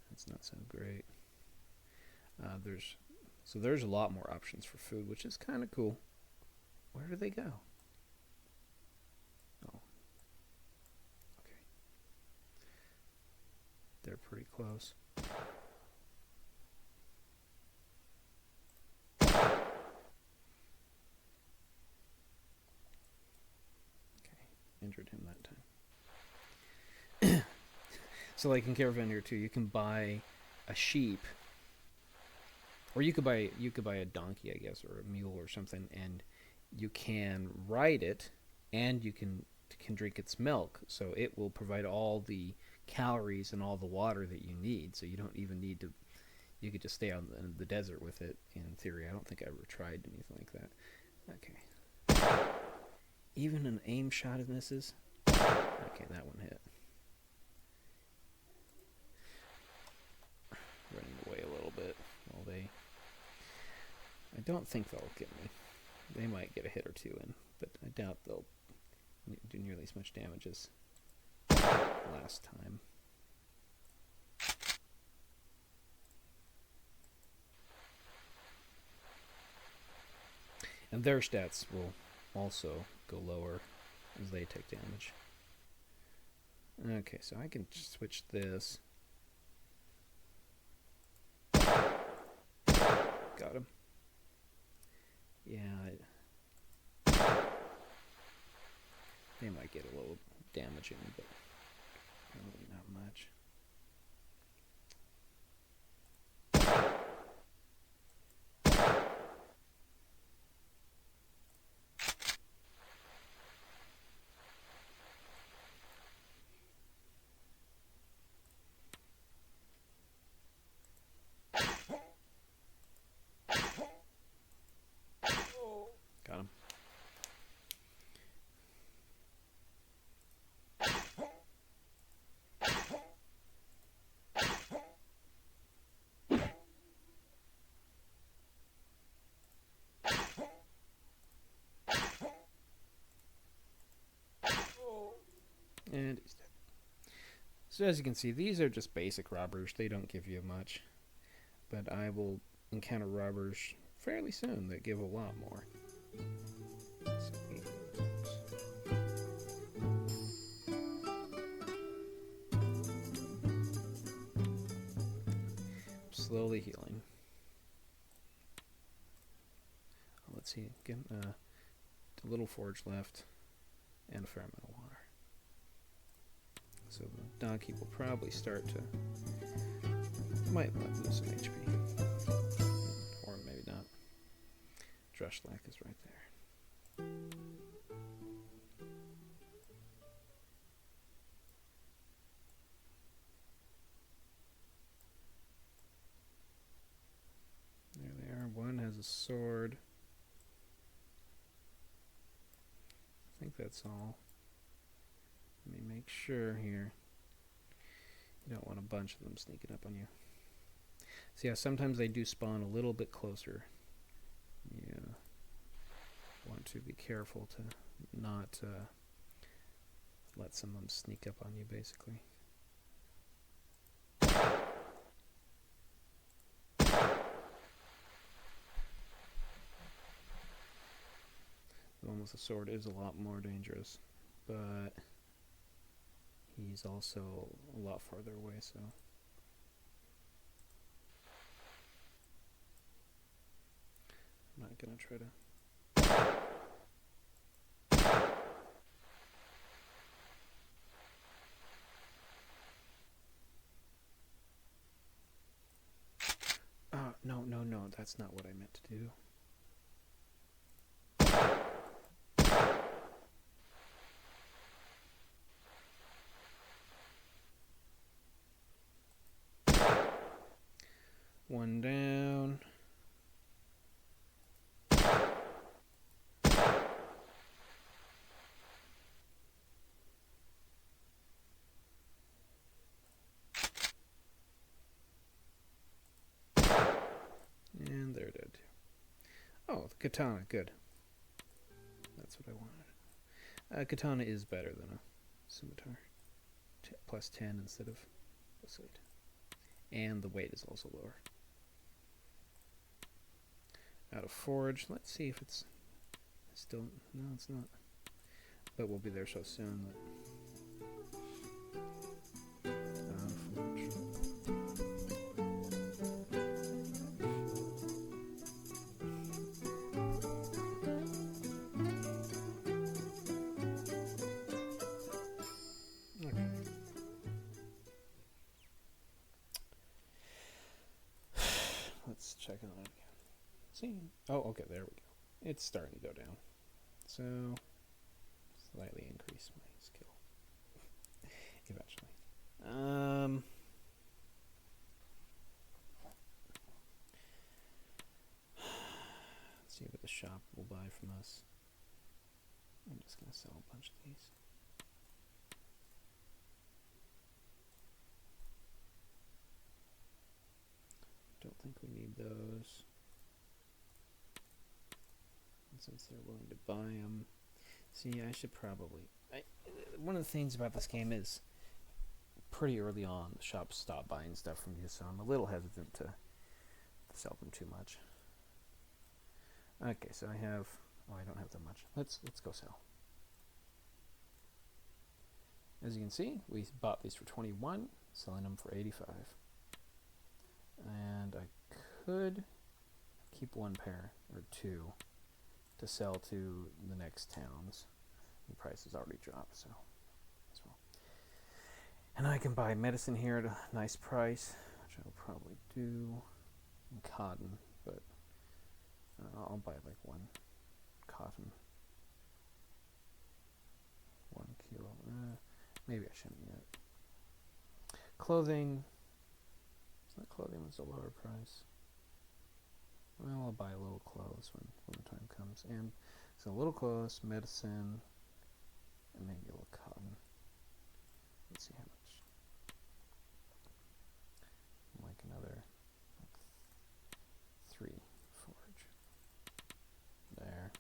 That's not so great. There's a lot more options for food, which is kind of cool. Where do they go? Oh. Okay. They're pretty close. Okay. Injured him that time. So like in Caravaneer 2, you can buy a sheep, or you could buy a donkey, I guess, or a mule or something, and you can ride it, and you can drink its milk. So it will provide all the calories and all the water that you need. So you don't even need to. You could just stay out in the desert with it. In theory, I don't think I ever tried anything like that. Okay. Even an aim shot misses. Okay, that one hit. Running away a little bit while I don't think they'll get me. They might get a hit or two in, but I doubt they'll do nearly as much damage as last time. And their stats will also go lower as they take damage. Okay, so I can switch this. Got him. Yeah, they might get a little damaging, but probably not much. Got him. And he's dead. So as you can see, these are just basic robbers. They don't give you much. But I will encounter robbers fairly soon that give a lot more. Slowly healing. Let's see, again, a little forge left, and a fair amount of water. So the donkey will probably start to, might lose some HP, or maybe not. Druschlag is right there. There they are. One has a sword. I think that's all. Let me make sure here. You don't want a bunch of them sneaking up on you. So yeah, sometimes they do spawn a little bit closer. You want to be careful to not let some of them sneak up on you, basically. The one with the sword is a lot more dangerous, but he's also a lot farther away, so... I'm not gonna try to... No, that's not what I meant to do. One down. And they're dead too. Oh, the katana, good. That's what I wanted. Katana is better than a scimitar. Plus 10 instead of plus 8. And the weight is also lower. Out of forge. Let's see if it's still... No, it's not. But we'll be there so soon that... Out of forge. Okay. Let's check on it again. See? Oh, okay, there we go. It's starting to go down. So, slightly increase my skill. Eventually. Let's see what the shop will buy from us. I'm just going to sell a bunch of these. Don't think we need those. And since they're willing to buy them, see, I should probably... one of the things about this game is pretty early on, the shops stop buying stuff from you, so I'm a little hesitant to sell them too much. Okay, so I have... Oh, I don't have that much. Let's go sell. As you can see, we bought these for 21, selling them for 85. And I could keep one pair, or two, to sell to the next towns. The price has already dropped, so as well. And I can buy medicine here at a nice price, which I will probably do, and cotton, but I'll buy like one cotton. 1 kilo. Maybe I shouldn't yet. Clothing. It's not clothing, it's a lower price. Well, I'll buy a little clothes when the time comes. And so a little clothes, medicine, and maybe a little cotton. Let's see how much. Like another 3 forge. There.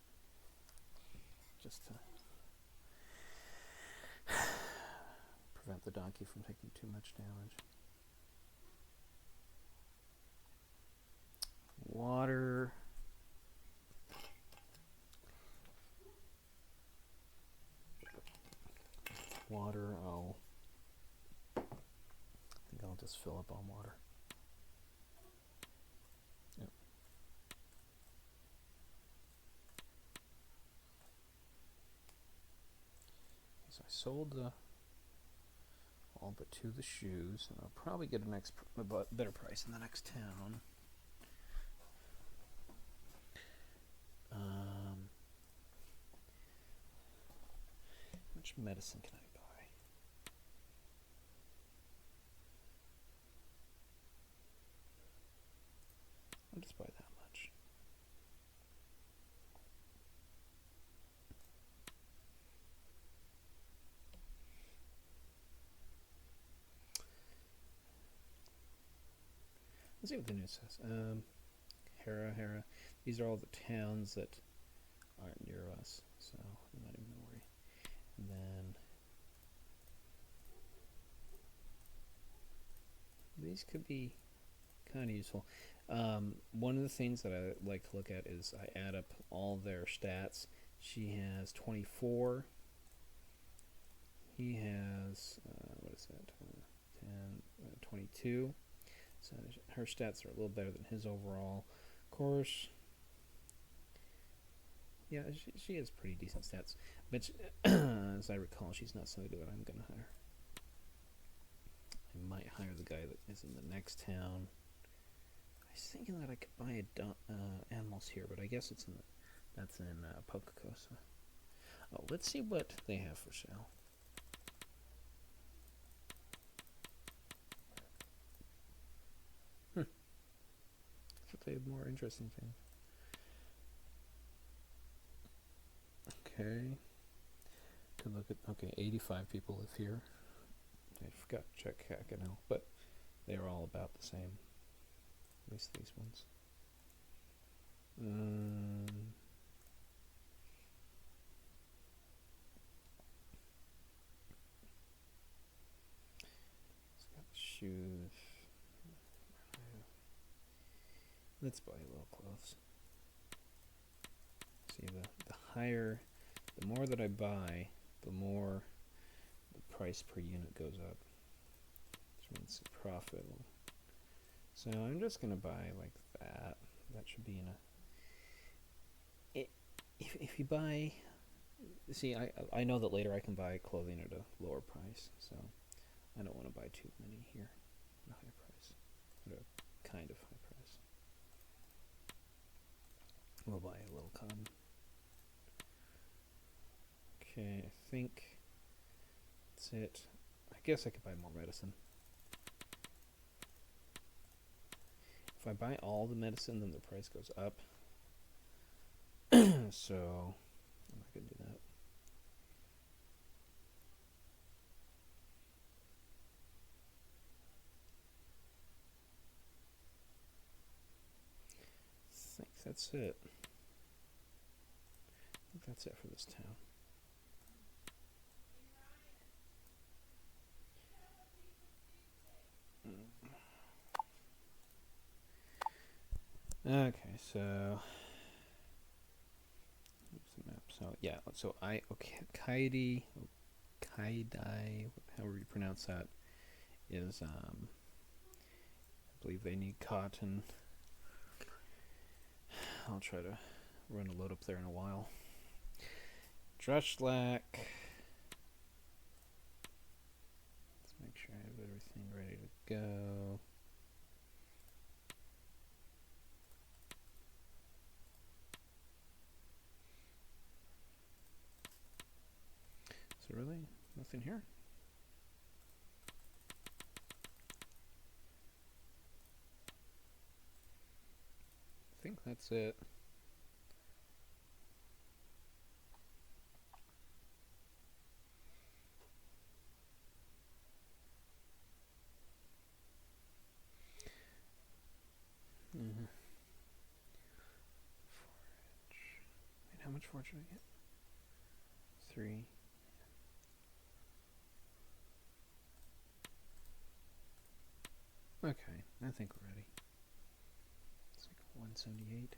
Just to prevent the donkey from taking too much damage. Water. I think I'll just fill up on water. Yep. So I sold all but 2 of the shoes, and I'll probably get a better price in the next town. How much medicine can I buy? I'll just buy that much. Let's see what the news says. Hera. These are all the towns that aren't near us, so I'm not even gonna worry. And then these could be kind of useful. One of the things that I like to look at is I add up all their stats. She has 24. He has, what is that, 10, 22. So her stats are a little better than his overall. Of course, yeah, she has pretty decent stats. But as I recall, she's not somebody that I'm going to hire. I might hire the guy that is in the next town. I was thinking that I could buy animals here, but I guess that's in Pocacosa. Oh, let's see what they have for sale. I thought they had more interesting things. Okay. Could look at, okay, 85 people live here. I forgot to check Cacanel, but they're all about the same. At least these ones. It's got shoes. Let's buy a little clothes. See, the higher, the more that I buy, the more the price per unit goes up. Which means the profit will. So I'm just going to buy like that. That should be in a... If you buy... See, I know that later I can buy clothing at a lower price, so I don't want to buy too many here at a high price. At a kind of high price. We'll buy a little cotton. Okay, I think that's it. I guess I could buy more medicine. If I buy all the medicine, then the price goes up. So, I'm not going to do that. I think that's it. I think that's it for this town. Okay, so here's the map. So yeah, so Kaidi, however you pronounce that, is I believe they need cotton. I'll try to run a load up there in a while. Drushlak. Let's make sure I have everything ready to go. So really, nothing here? I think that's it. Forage. Wait, how much forage did I get? 3. Okay, I think we're ready. It's like 178.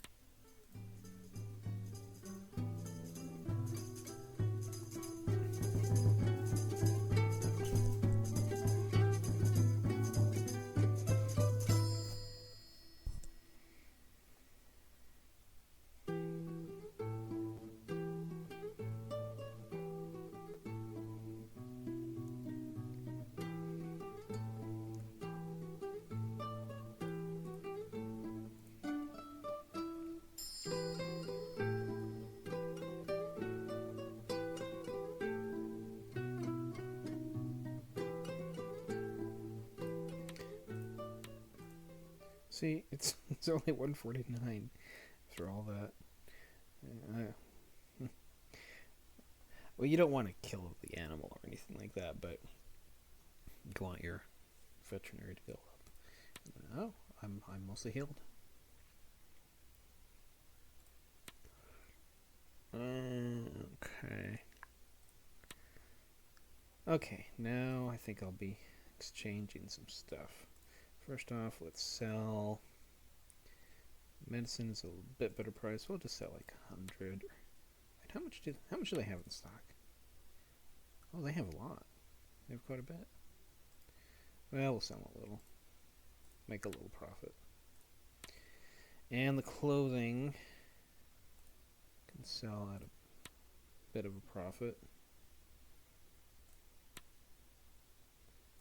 See, it's only 149 after all that. Well, you don't want to kill the animal or anything like that, but you want your veterinary to go up. Oh, I'm mostly healed. Okay. Okay, now I think I'll be exchanging some stuff. First off, let's sell medicine. Is a bit better price. We'll just sell like 100. Wait, how much do they have in stock? Oh, they have a lot. They have quite a bit. Well, we'll sell a little. Make a little profit. And the clothing can sell at a bit of a profit.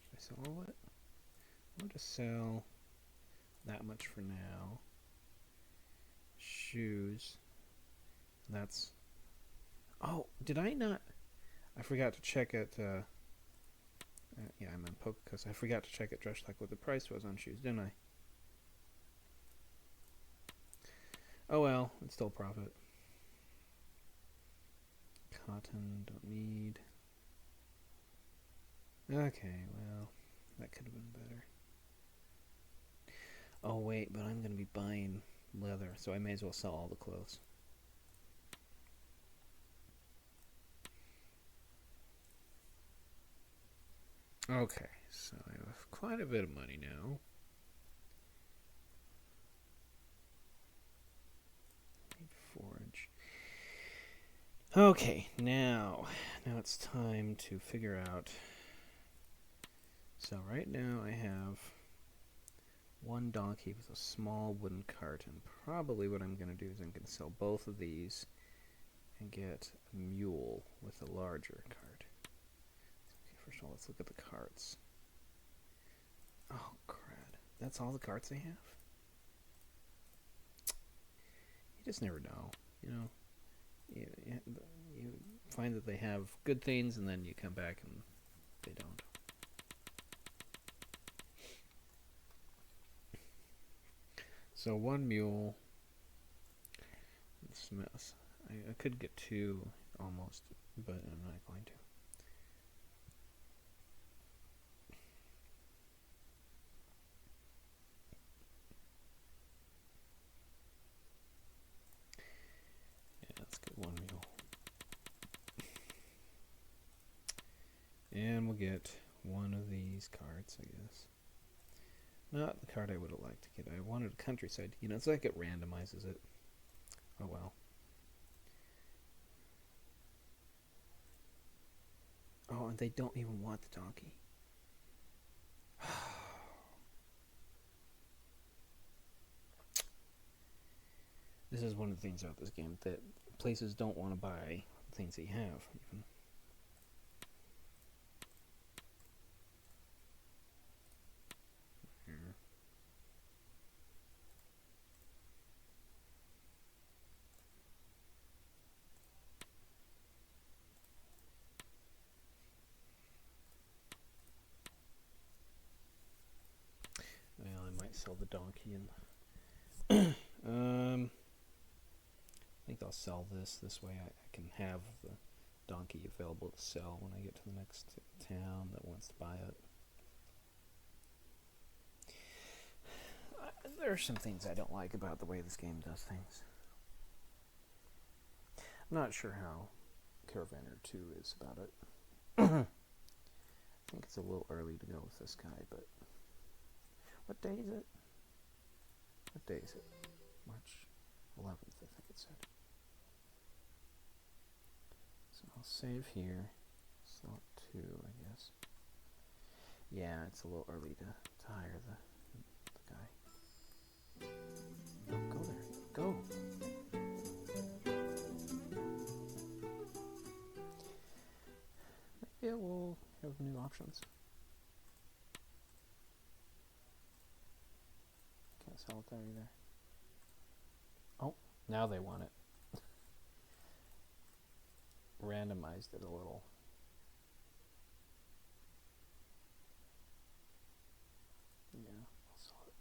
Should I sell all that? I'll just sell that much for now. Shoes. That's... Oh, did I not... I forgot to check it, yeah, I'm on Poke because I forgot to check it just like what the price was on shoes, didn't I? Oh well, it's still profit. Cotton, don't need. Okay, well, that could have been better. Oh wait, but I'm going to be buying leather, so I may as well sell all the clothes. Okay, so I have quite a bit of money now. Need forage. Okay, now it's time to figure out. So right now I have one donkey with a small wooden cart, and probably what I'm going to do is I'm going to sell both of these and get a mule with a larger cart. Okay, first of all, let's look at the carts. Oh, crud. That's all the carts they have? You just never know, you know? You find that they have good things, and then you come back and they don't. So one mule. This mess. I could get two almost, but I'm not going to. Yeah, let's get one mule. And we'll get one of these cards, I guess. Not the card I would have liked to get. I wanted a countryside. You know, it's like it randomizes it. Oh well. Oh, and they don't even want the donkey. This is one of the things about this game, that places don't want to buy things that you have. Even. Here. Well, I might sell the donkey and I think I'll sell this way I can have the donkey available to sell when I get to the next town that wants to buy it. There are some things I don't like about the way this game does things. I'm not sure how Caravaneer 2 is about it. I think it's a little early to go with this guy, but... What day is it? What day is it? March 11th, I think it said. So I'll save here. Slot 2, I guess. Yeah, it's a little early to hire the guy. Oh, go there. Go! Maybe we'll have new options. Can't sell it there either. Oh, now they want it. Randomized it a little. Yeah, I'll sell it.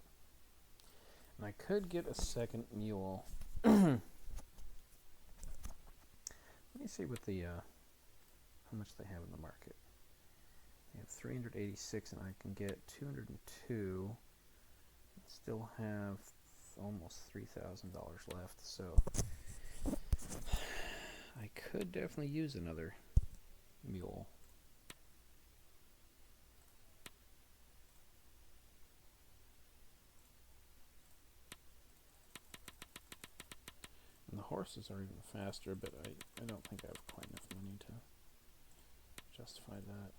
And I could get a second mule. Let me see what the how much they have in the market. They have 386, and I can get 202. Still have almost $3,000 left, so I could definitely use another mule. And the horses are even faster, but I don't think I have quite enough money to justify that.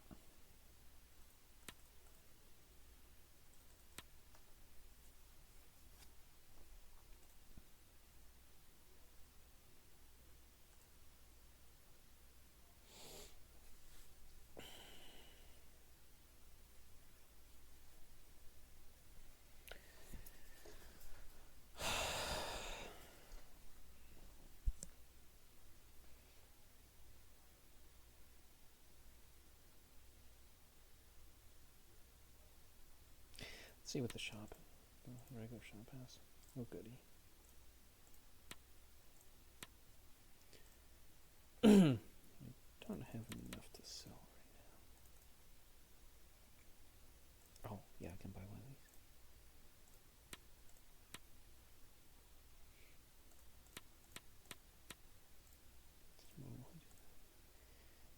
Let's see what the regular shop has. Oh, goody. I don't have enough to sell right now. Oh, yeah, I can buy one of these.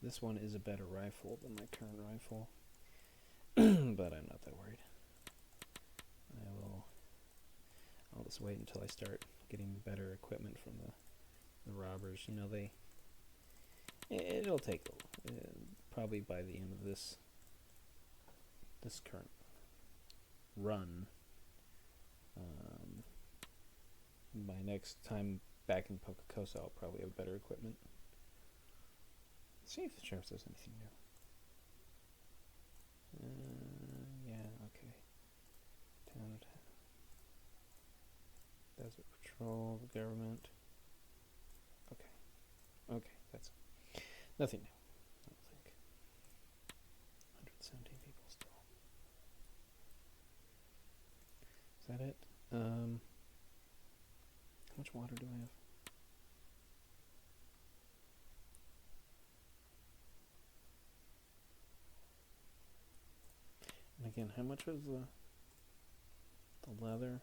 This one is a better rifle than my current rifle, but I'm not that worried. I'll just wait until I start getting better equipment from the robbers. You know, it'll take probably by the end of this current run. By next time back in Pocacosa, I'll probably have better equipment. Let's see if the sheriff says anything new. Yeah, okay. Town. Desert Patrol, the government. Okay, that's nothing new, I don't think. 117 people still. Is that it? How much water do I have? And again, how much was the leather?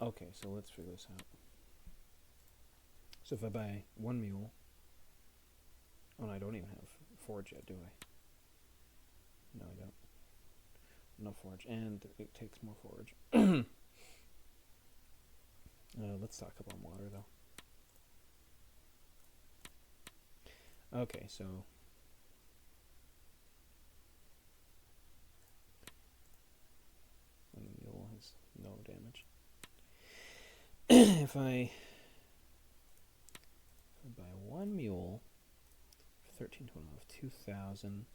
Okay, so let's figure this out. So if I buy one mule, I don't even have forage yet, do I? No, I don't. No forage, and it takes more forage. Let's stock up on water, though. Okay, so the mule has no damage. If I buy one mule for 13.12, 2,000.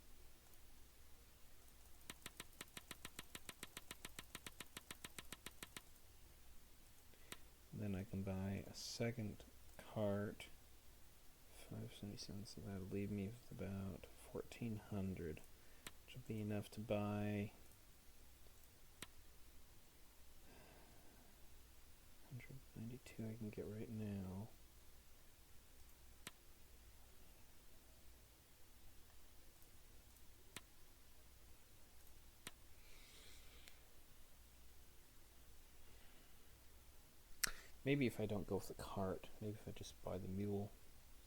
Then I can buy a second cart, 577. So that'll leave me with about 1,400, which will be enough to buy 192 I can get right now. Maybe if I don't go with the cart, maybe if I just buy the mule,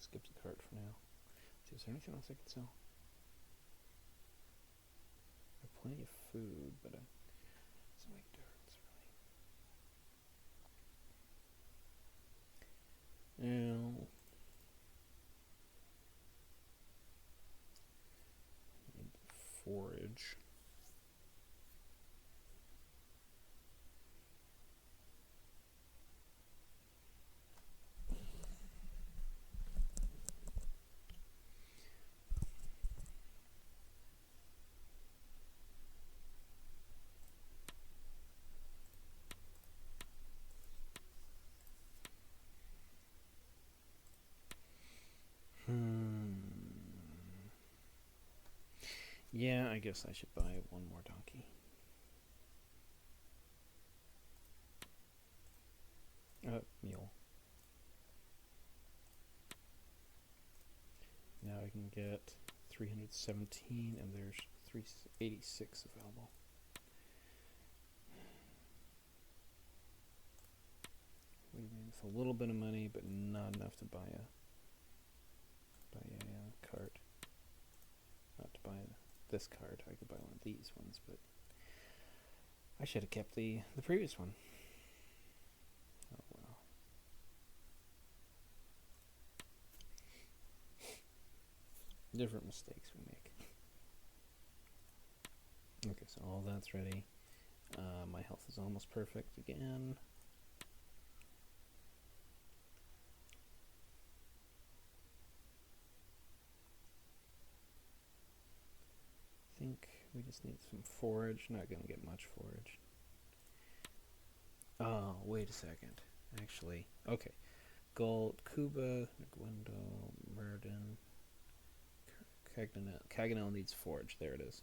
skip the cart for now. See, is there anything else I can sell? I have plenty of food, but doesn't make difference really. Now, need forage. Yeah, I guess I should buy one more donkey. Mule. can get 317, and there's 386 available. With a little bit of money, but not enough to buy a card. Not to buy this card. I could buy one of these ones, but I should have kept the previous one. Oh well. Different mistakes we make. Okay, so all that's ready. My health is almost perfect again. I think we just need some forage. Not going to get much forage. Oh, wait a second. Actually, okay. Gold, Kuba, Gwendol, Murden, Caganel needs forage. There it is.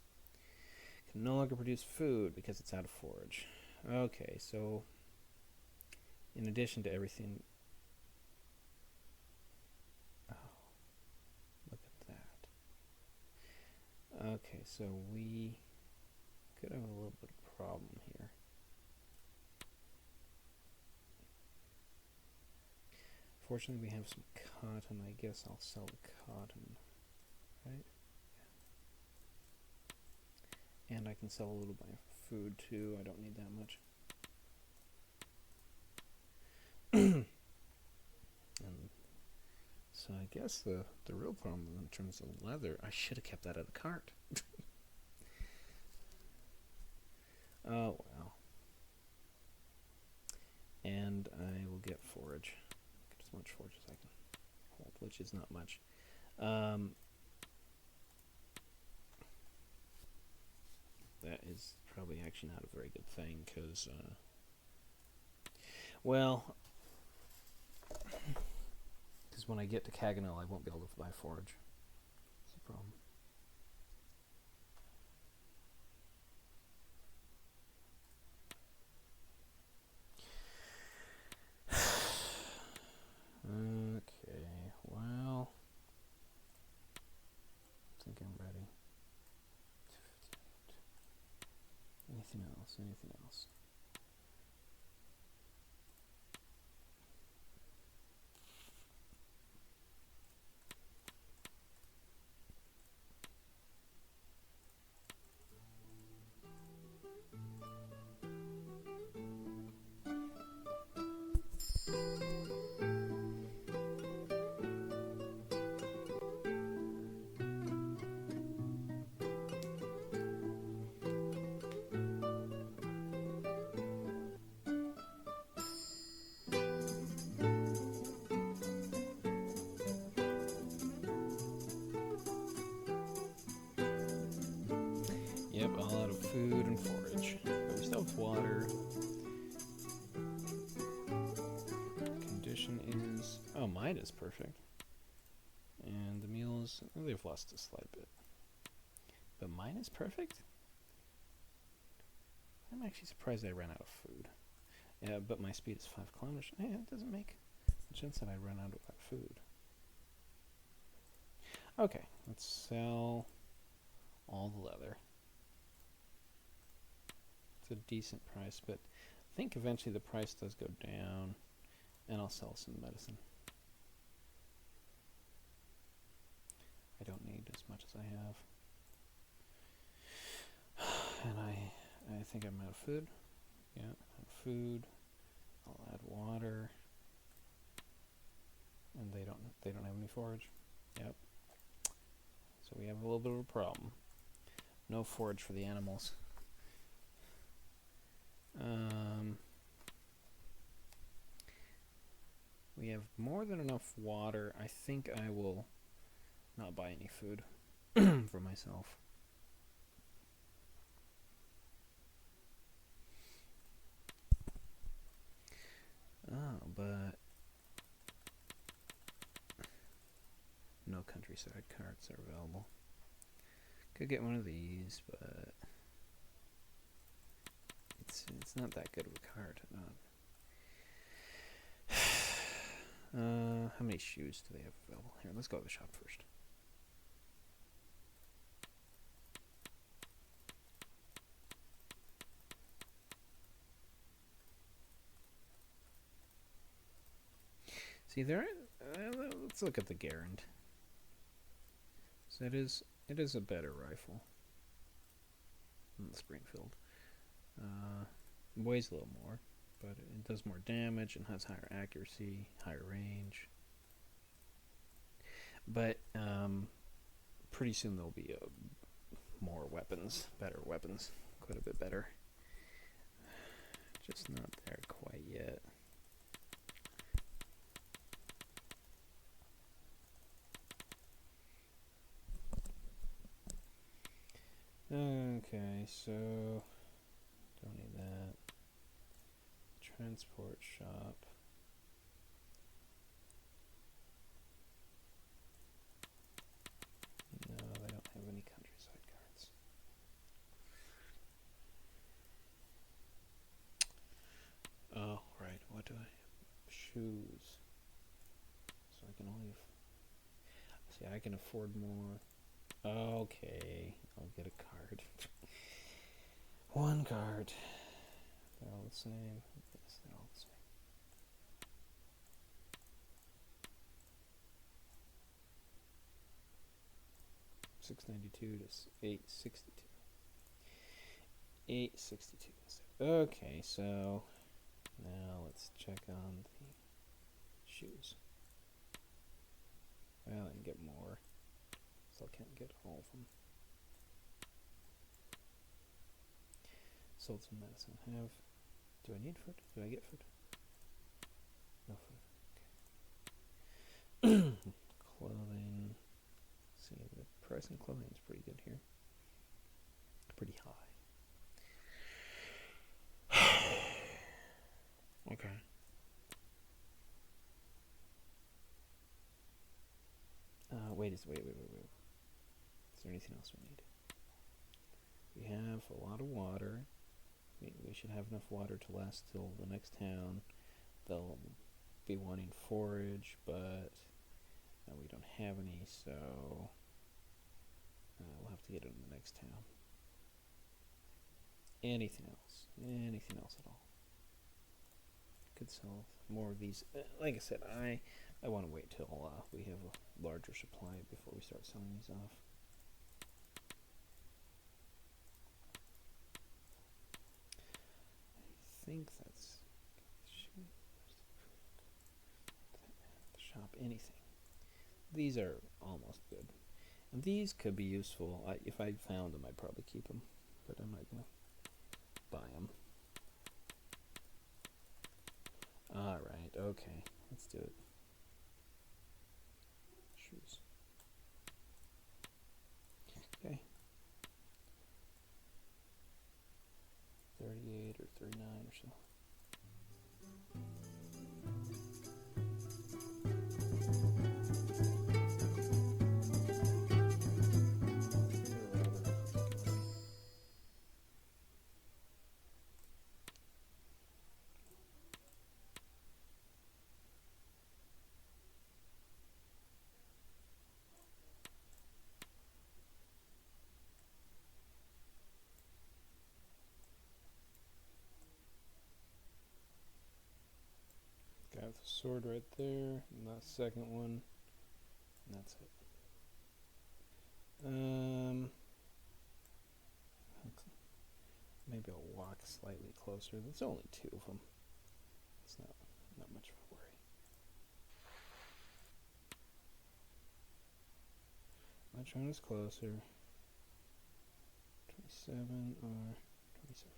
Can no longer produce food because it's out of forage. Okay, so in addition to everything... Oh, look at that. Okay, so we could have a little bit of problem here. Fortunately, we have some cotton. I guess I'll sell the cotton, right? And I can sell a little bit of food too. I don't need that much. And so I guess the real problem in terms of leather, I should have kept that at the cart. Oh well. And I will get forage. Get as much forage as I can hold, which is not much. That is probably actually not a very good thing, because, well, because when I get to Caganel, I won't be able to buy forage. That's the problem. Okay, well, I think I'm ready. Anything else? Anything else? Yep, all out of food and forage. But we still have water. Condition is... Oh, mine is perfect. And the meals... Oh, they've lost a slight bit. But mine is perfect? I'm actually surprised I ran out of food. Yeah, but my speed is 5 kilometers. Yeah, it doesn't make much sense that I run out of that food. Okay, let's sell all the leather. It's a decent price, but I think eventually the price does go down, and I'll sell some medicine. I don't need as much as I have. And I think I'm out of food. Yeah, out of food. I'll add water. And they don't have any forage. Yep. So we have a little bit of a problem. No forage for the animals. We have more than enough water. I think I will not buy any food for myself. Oh, but no countryside carts are available. Could get one of these, but it's not that good of a cart. How many shoes do they have available? Here, let's go to the shop first. See there. Let's look at the Garand. So it is a better rifle than the Springfield. Weighs a little more, but it does more damage and has higher accuracy, higher range. But pretty soon there'll be more weapons, better weapons, quite a bit better. Just not there quite yet. Okay, so don't need that. Transport shop. No, they don't have any countryside cards. Oh, right. What do I have? Shoes. So I can only... See, I can afford more. Okay, I'll get a card. One card. They're all the same. Yes, they're all the same. $6.92 to $8.62. $8.62. Okay, so now let's check on the shoes. Well, I can get more. Still can't get all of them. Sold some medicine. Do I need food? Do I get food? No food. Okay. Clothing. Let's see, the price in clothing is pretty good here. Pretty high. Okay. Wait. Is there anything else we need? We have a lot of water. We should have enough water to last till the next town. They'll be wanting forage, but we don't have any, so we'll have to get it in the next town. Anything else? Anything else at all? Could sell more of these. Like I said, I want to wait till we have a larger supply before we start selling these off. I think that's the shop. Anything. These are almost good, and these could be useful. If I found them, I'd probably keep them, but I'm not gonna buy them. All right. Okay. Let's do it. Shoes. Okay. 38 or 39 or so. Got the sword right there, and that second one, and that's it. Maybe I'll walk slightly closer. There's only two of them. It's not much of a worry. Which one is closer? 27 or 27?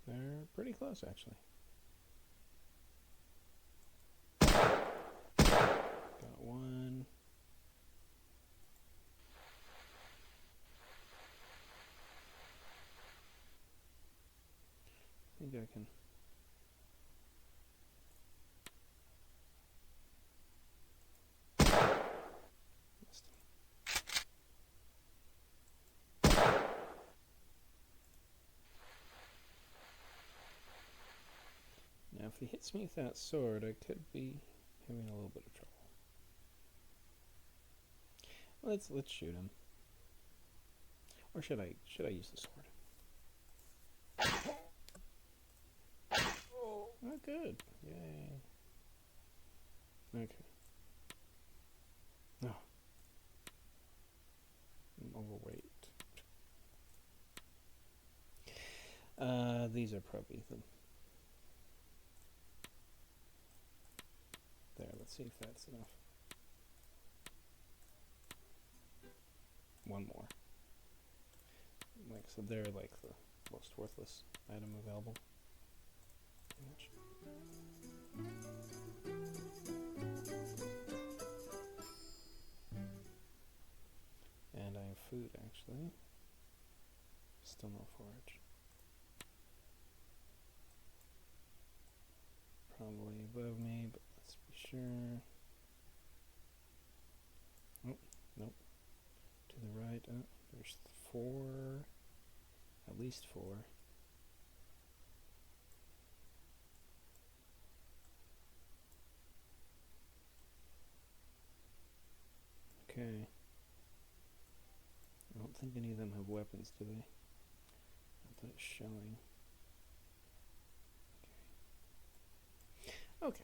They're pretty close, actually. Got one. I think I can. Now, if he hits me with that sword, I could be having a little bit of trouble. Let's shoot him. Or should I use the sword? Oh, good. Yay. Okay. No. I'm overweight. These are probably the... There, let's see if that's enough. One more. Like, so they're like the most worthless item available. And I have food, actually. Still no forage. Probably above me, but let's be sure. Oh, nope. To the right, there's 4. At least 4. Okay. I don't think any of them have weapons, do they? Not that it's showing. Okay.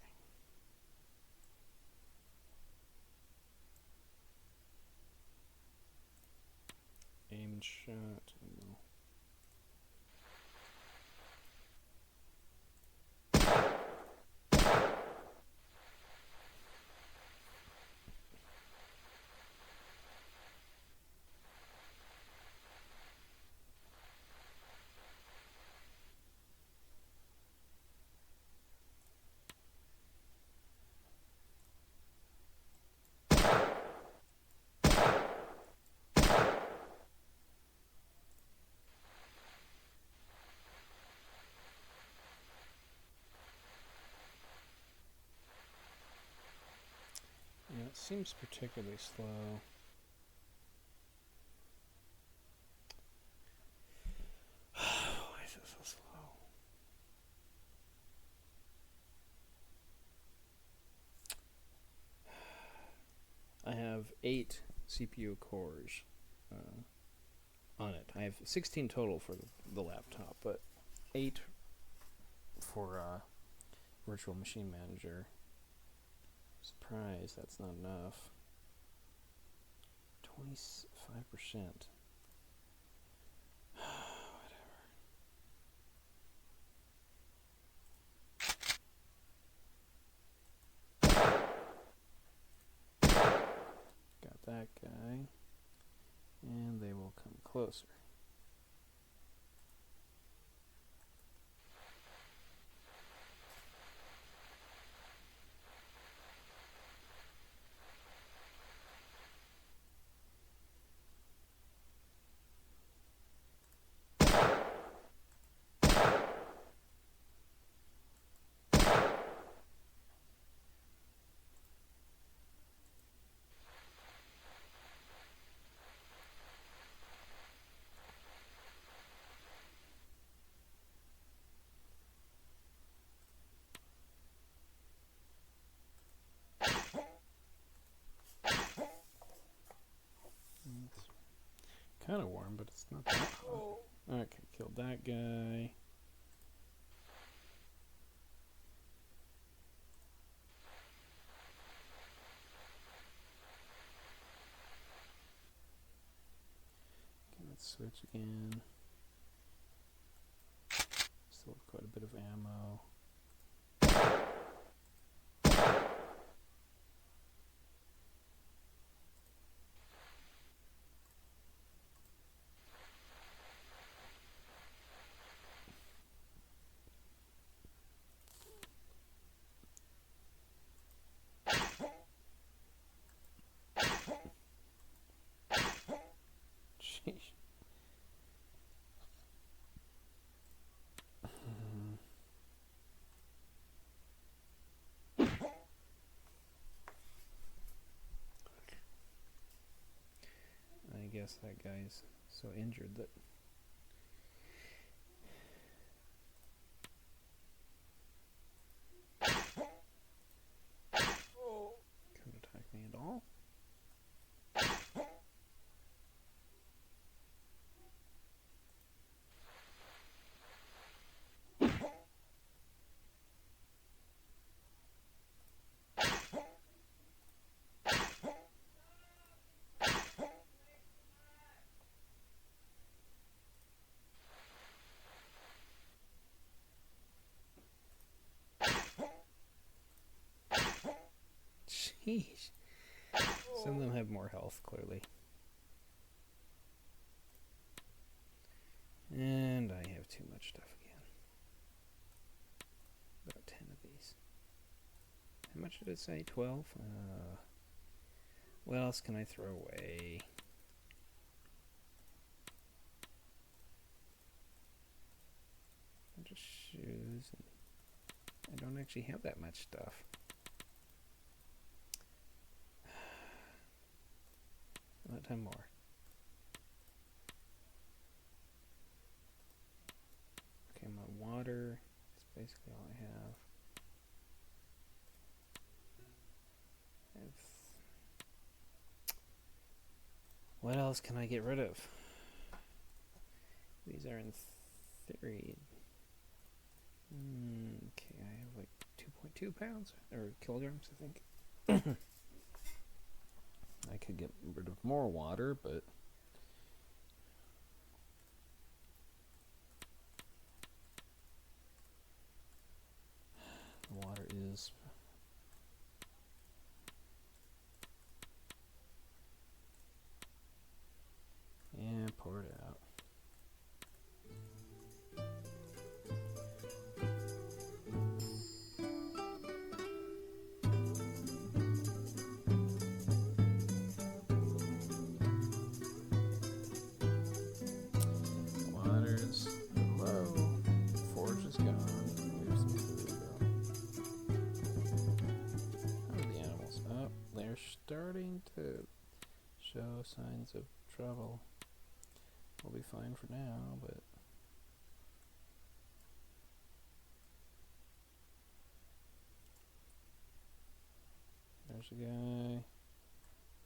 Aim and shot. No. Yeah, it seems particularly slow. Why is it so slow? I have 8 CPU cores on it. I have 16 total for the laptop, but 8 for Virtual Machine Manager. Surprise, that's not enough. 25%. Got that guy. And they will come closer. It's kind of warm, but it's not that hot. Okay, killed that guy. Okay, let's switch again. Still have quite a bit of ammo. Sheesh. I guess that guy's so injured that couldn't attack me at all. Sheesh. Some of them have more health, clearly. And I have too much stuff again. About 10 of these. How much did it say? 12? What else can I throw away? Just shoes. I don't actually have that much stuff. About 10 more. Okay, my water. That's basically all I have. What else can I get rid of? These are in theory. Okay, I have like 2.2 pounds or kilograms, I think. I could get rid of more water, but the water is pour it out. Water's low. Forge is gone. We have some food though. How are the animals? Oh, they're starting to show signs of trouble. We'll be fine for now, but there's a guy.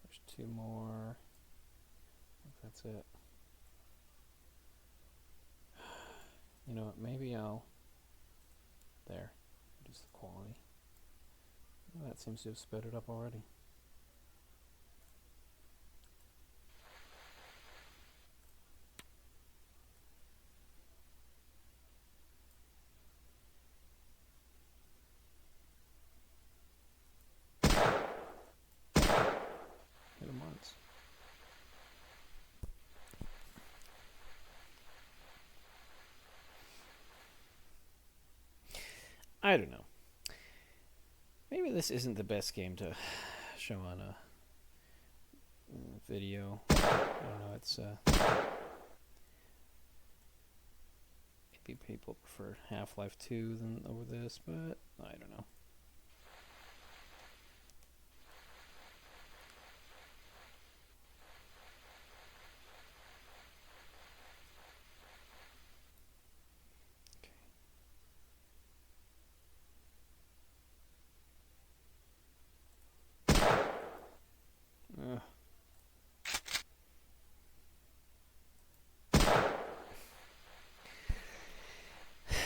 There's two more. I think that's it. You know what, maybe I'll there. Reduce the quality. Oh, that seems to have sped it up already. Hit him once. I don't know. Maybe this isn't the best game to show on a video. I don't know, it's maybe people prefer Half-Life 2 than over this, but I don't know.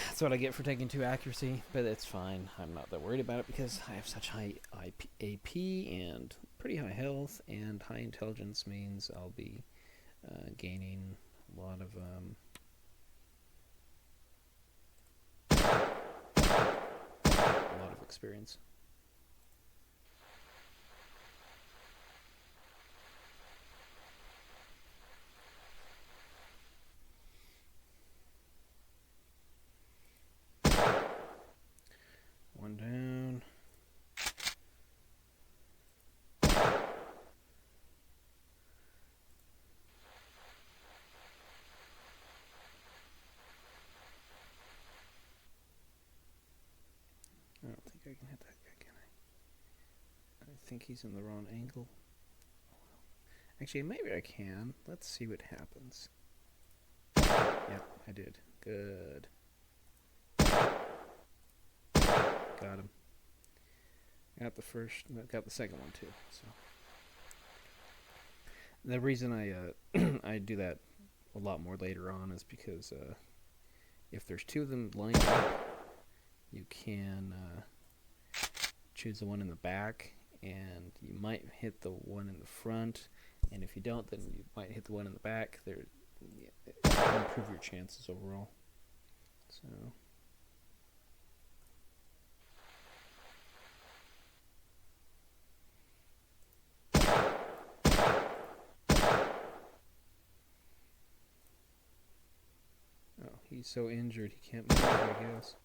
That's what I get for taking 2 accuracy, but it's fine. I'm not that worried about it because I have such high AP and pretty high health, and high intelligence means I'll be gaining a lot of experience. One down. I don't think I can hit that guy, can I? I think he's in the wrong angle. Actually, maybe I can. Let's see what happens. Yep, I did. Good. Got him. Got the first, got the second one too. So the reason I I do that a lot more later on is because if there's 2 of them lined up, you can choose the one in the back, and you might hit the one in the front. And if you don't, then you might hit the one in the back. There, improve your chances overall. So. He's so injured he can't move, I guess.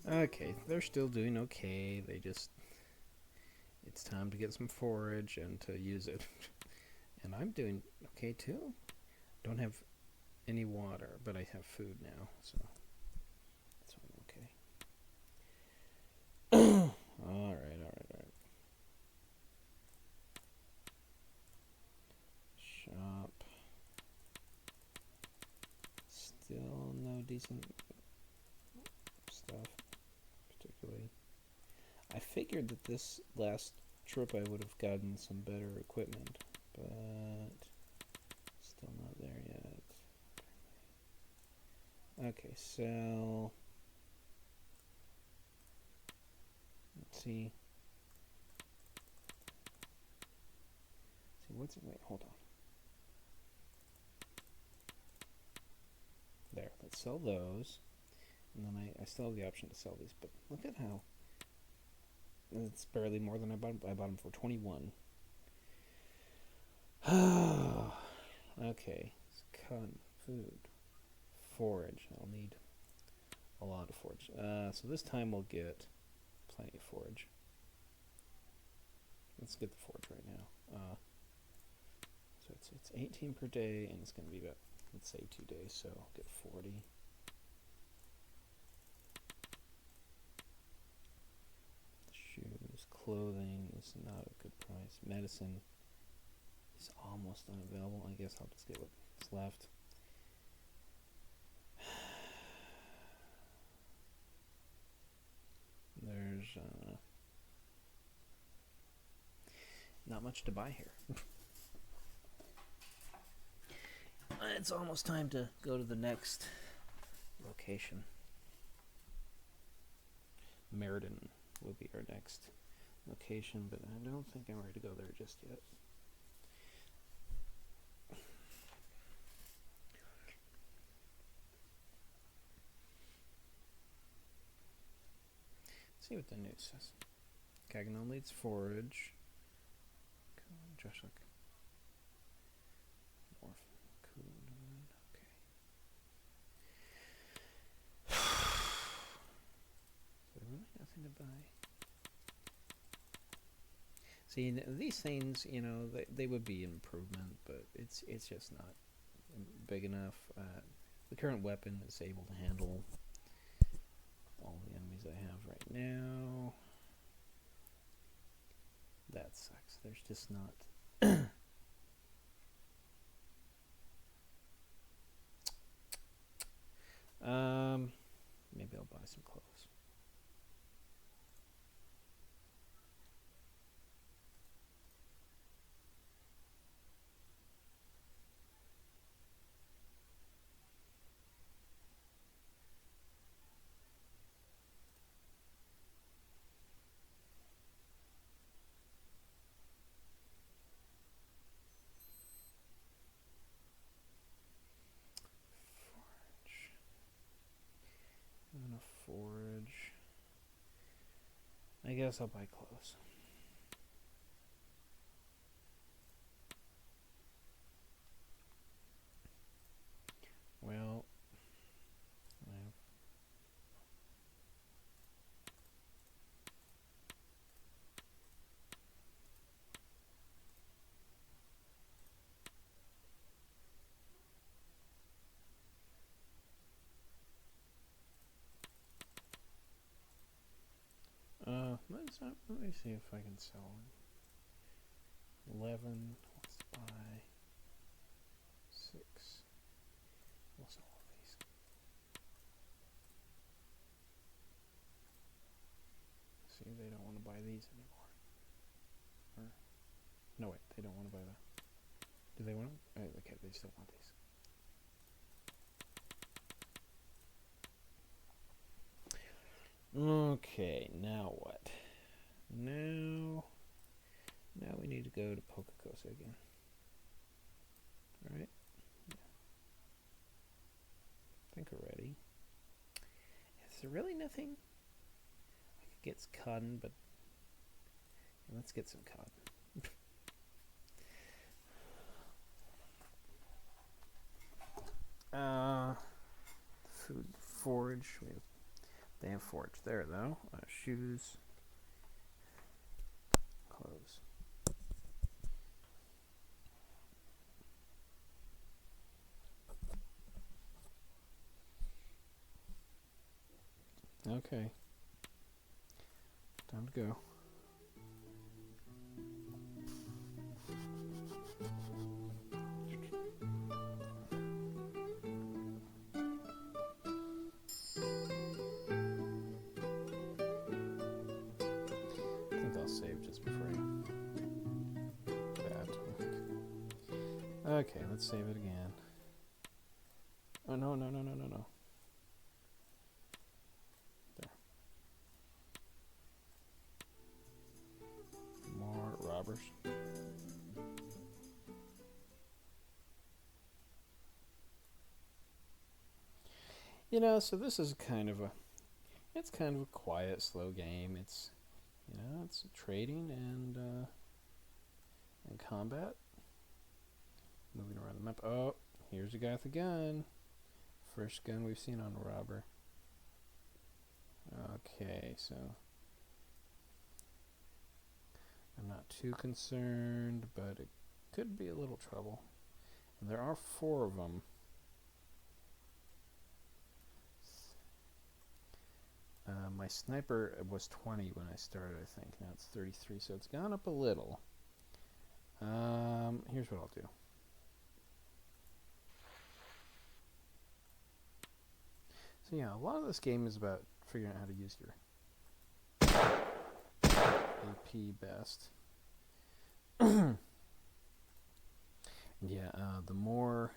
Okay, they're still doing okay. It's time to get some forage and to use it. And I'm doing okay too. Don't have any water, but I have food now, so that's okay. Alright. Shop. Still no decent stuff, particularly. I figured that this last trip I would have gotten some better equipment, but still not there yet. Okay, so let's see. What's it? Wait, hold on. There, let's sell those. And then I still have the option to sell these, but look at how it's barely more than I bought them. I bought them for 21. Okay, cotton, food, forage. I'll need a lot of forage. So this time we'll get plenty of forage. Let's get the forage right now. So it's 18 per day, and it's going to be about, let's say, 2 days. So I'll get 40. Shoes, clothing is not a good price. Medicine is almost unavailable. I guess I'll just get what's left. There's not much to buy here. It's almost time to go to the next location. Meriden will be our next location, but I don't think I'm ready to go there just yet. Let's see what the news says. Caganon leads forage. Josh, look. Nothing to buy. See, these things, they would be an improvement, but it's just not big enough. The current weapon is able to handle all the enemies I have right now. That sucks. There's just not. Maybe I'll buy some clothes. Forage. I guess I'll buy clothes. Well, let me see if I can sell 11. Let's buy 6. We'll sell all these. See, they don't want to buy these anymore. Or, no, wait, they don't want to buy that. Do they want to? Okay, they still want these. Okay, now what? Now we need to go to Pocacosa again. Alright. Yeah. I think we're ready. Is there really nothing? I could get some cotton, but let's get some cotton. Food, forage. They have forage there, though. Shoes, clothes. Okay. Time to go. Save just before that. Okay, let's save it again. Oh, no. There. More robbers. You know, so this is it's kind of a quiet, slow game. It's trading and combat. Moving around the map. Oh, here's a guy with a gun. First gun we've seen on a robber. Okay, so I'm not too concerned, but it could be a little trouble. And there are 4 of them. My sniper was 20 when I started, I think. Now it's 33, so it's gone up a little. Here's what I'll do. So yeah, a lot of this game is about figuring out how to use your AP best. Yeah, the more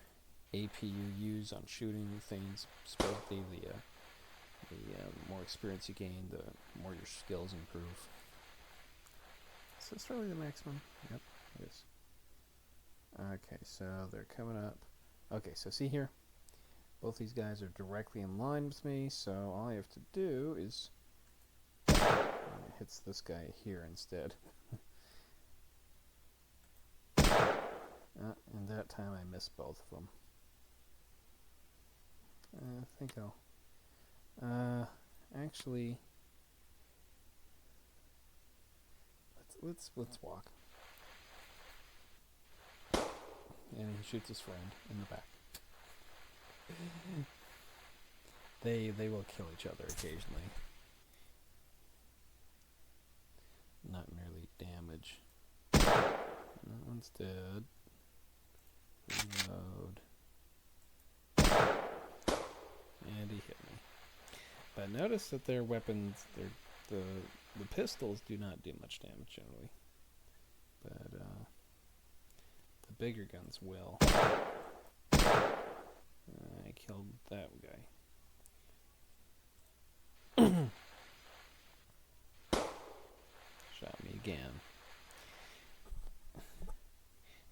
AP you use on shooting things, supposedly the more experience you gain, the more your skills improve. So it's really the maximum. Yep, it is. Okay, so they're coming up. Okay, so see here? Both these guys are directly in line with me, so all I have to do is hits this guy here instead. And that time I missed both of them. I think I'll actually let's walk. And he shoots his friend in the back. They will kill each other occasionally. Not merely damage. That one's dead. Reload. And he hit me. But notice that their weapons, the pistols do not do much damage generally. But the bigger guns will. I killed that guy. Shot me again.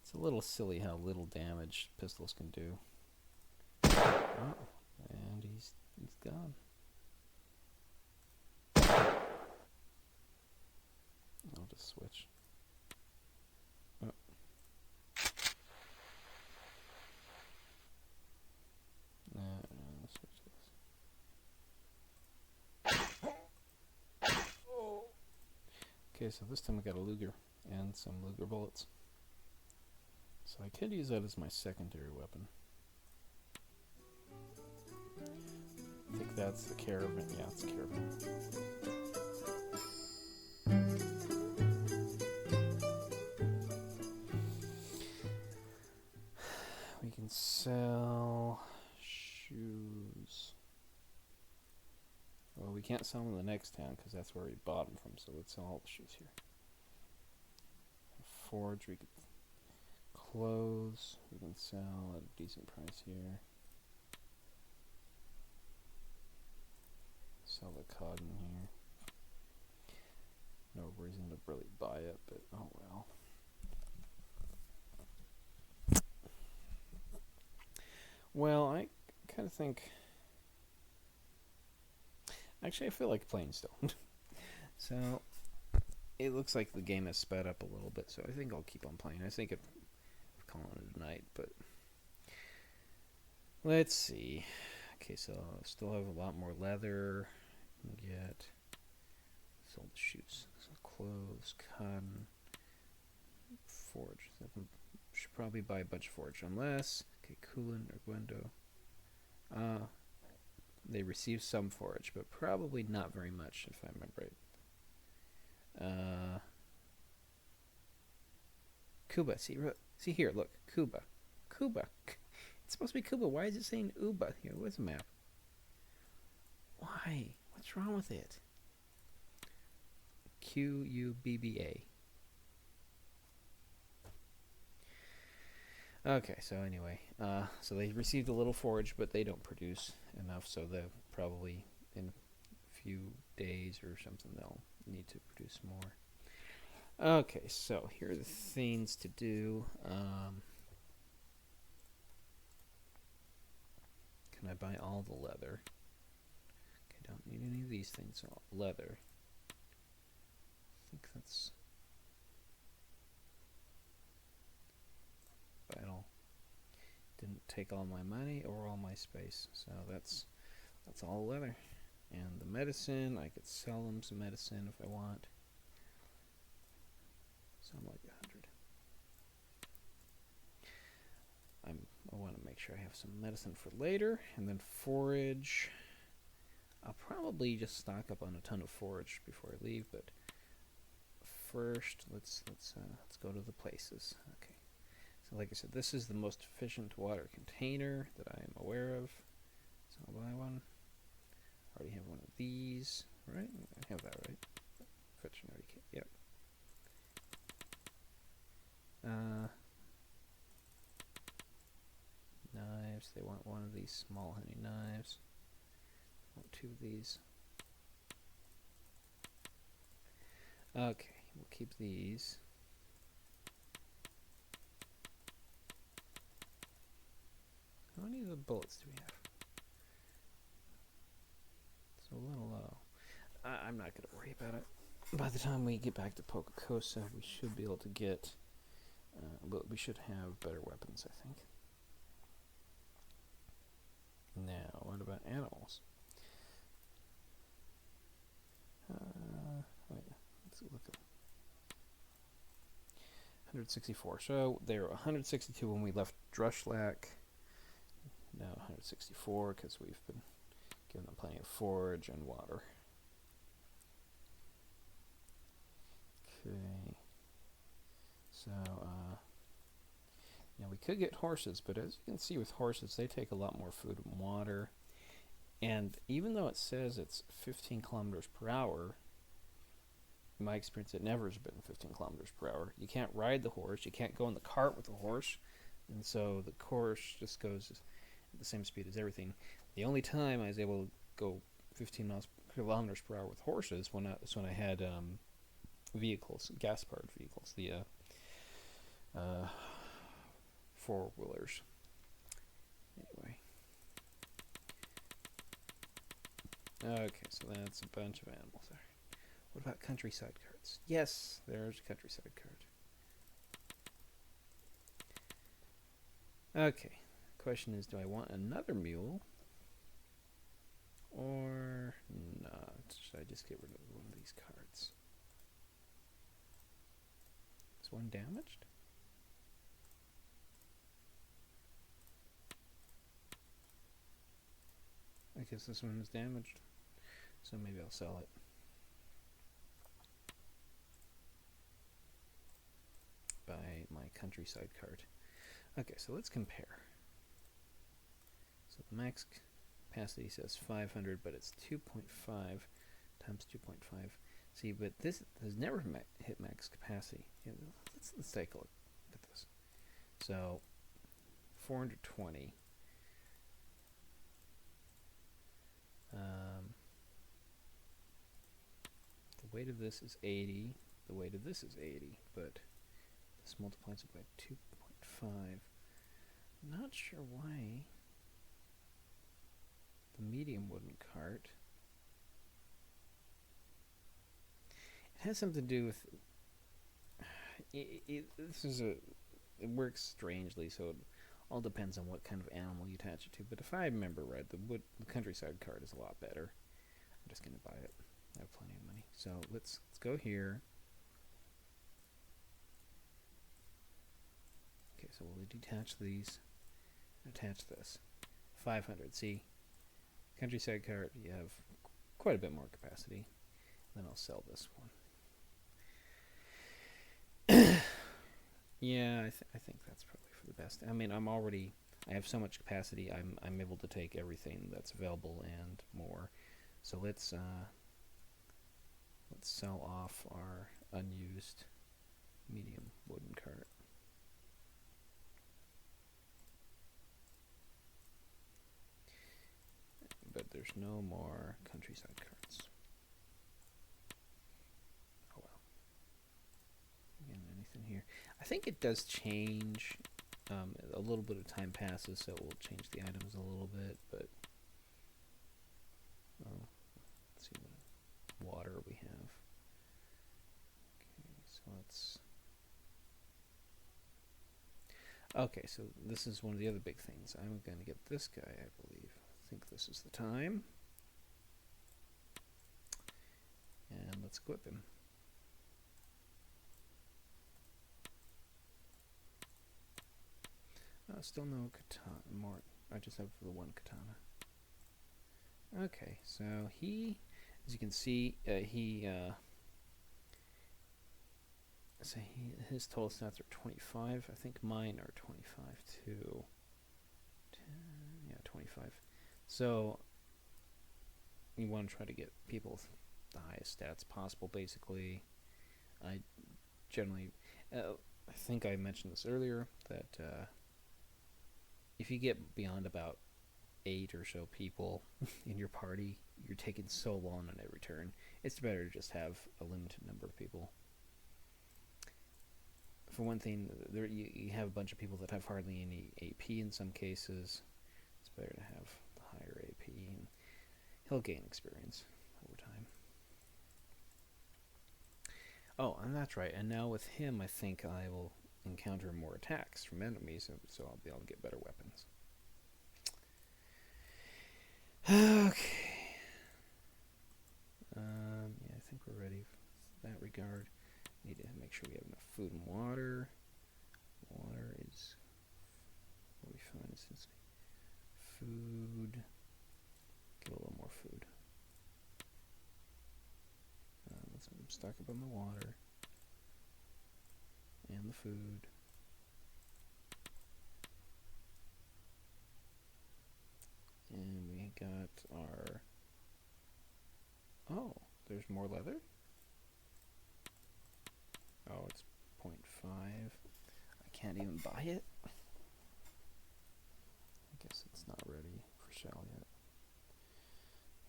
It's a little silly how little damage pistols can do. Oh, and he's gone. I'll just switch. Oh. No, let's switch this. Okay, so this time I got a Luger and some Luger bullets. So I could use that as my secondary weapon. I think that's the Caravan. Yeah, it's a Caravan. We can sell shoes. Well, we can't sell them in the next town because that's where we bought them from, so let's sell all the shoes here. Forge, we could clothes, we can sell at a decent price here. Sell the cotton here. no reason to really buy it, but oh well. Well, I kind of think. Actually, I feel like playing still. So, it looks like the game has sped up a little bit, so I think I'll keep on playing. I think I'm calling it a night, but let's see. Okay, so I still have a lot more leather. Get sold shoes, so clothes, cotton, forage. So I should probably buy a bunch of forage, unless Coolant or Gwendo. They receive some forage, but probably not very much, if I remember right. Cuba. See here. Look, Cuba. It's supposed to be Cuba. Why is it saying Uba here? Where's the map? Why? What's wrong with it? Qubba. Okay, so anyway, so they received a little forage, but they don't produce enough, so they'll probably in a few days or something they'll need to produce more. Okay, so here are the things to do. Can I buy all the leather? Okay, don't need any of these things. So leather. I think that's vital. Didn't take all my money or all my space, so that's all leather. And the medicine, I could sell them some medicine if I want. Something like 100. I want to make sure I have some medicine for later, and then forage. I'll probably just stock up on a ton of forage before I leave, but first let's go to the places. Okay. So like I said, this is the most efficient water container that I am aware of. So I'll buy one. I already have one of these, right? I have that, right? Veterinary kit, yep. Knives, they want one of these small honey knives. I want two of these. Okay, we'll keep these. How many of the bullets do we have? It's a little low. I'm not going to worry about it. By the time we get back to Pocacosa, we should be able to get... but we should have better weapons, I think. Now, what about animals? Let's look at 164. So they were 162 when we left Drushlak. Now 164 because we've been giving them plenty of forage and water. Okay. So, now we could get horses, but as you can see with horses, they take a lot more food and water. And even though it says it's 15 kilometers per hour, in my experience, it never has been 15 kilometers per hour. You can't ride the horse. You can't go in the cart with the horse. And so the horse just goes at the same speed as everything. The only time I was able to go 15 kilometers per hour with horses was when I had vehicles, gas-powered vehicles, the four-wheelers. Anyway. Okay, so that's a bunch of animals there. What about countryside carts? Yes, there's a countryside cart. Okay, question is, do I want another mule? Or not? Should I just get rid of one of these carts? Is one damaged? I guess this one is damaged, so maybe I'll sell it. Buy my countryside cart. Okay, so let's compare. So the max capacity says 500, but it's 2.5 times 2.5. See, but this has never hit max capacity. Let's take a look at this. So 420. The weight of this is 80. The weight of this is 80, but this multiplies it by 2.5. Not sure why the medium wooden cart. It has something to do with... It works strangely, so it all depends on what kind of animal you attach it to. But if I remember right, the countryside cart is a lot better. I'm just going to buy it. I have plenty of money. So let's go here. Okay, so we'll detach these and attach this. 500. See, countryside cart, you have quite a bit more capacity. Then I'll sell this one. Yeah, I think that's probably for the best. I mean, I have so much capacity. I'm able to take everything that's available and more. So let's sell off our unused medium wooden cart. But there's no more countryside carts. Oh well. Again, anything here? I think it does change. A little bit of time passes, so it will change the items a little bit. But let's see what water we have. Okay, so let's. Okay, so this is one of the other big things. I'm going to get this guy, I believe. I think this is the time. And let's equip him. Still no katana. More. I just have the one katana. Okay, so he, as you can see, his total stats are 25. I think mine are 25 too. 10, yeah, 25. So you want to try to get people with the highest stats possible. Basically, I generally, I think I mentioned this earlier that. If you get beyond about 8 or so people in your party, you're taking so long on every turn. It's better to just have a limited number of people. For one thing, you have a bunch of people that have hardly any AP in some cases. It's better to have the higher AP, and he'll gain experience over time. Oh, and that's right. And now with him, I think I will encounter more attacks from enemies, so I'll be able to get better weapons. Okay. Yeah, I think we're ready in that regard. Need to make sure we have enough food and water. Water is what we find is this food. Get a little more food. Let's stock up on the water. And the food. And we got our... Oh, there's more leather? Oh, it's 0.5. I can't even buy it? I guess it's not ready for sale yet.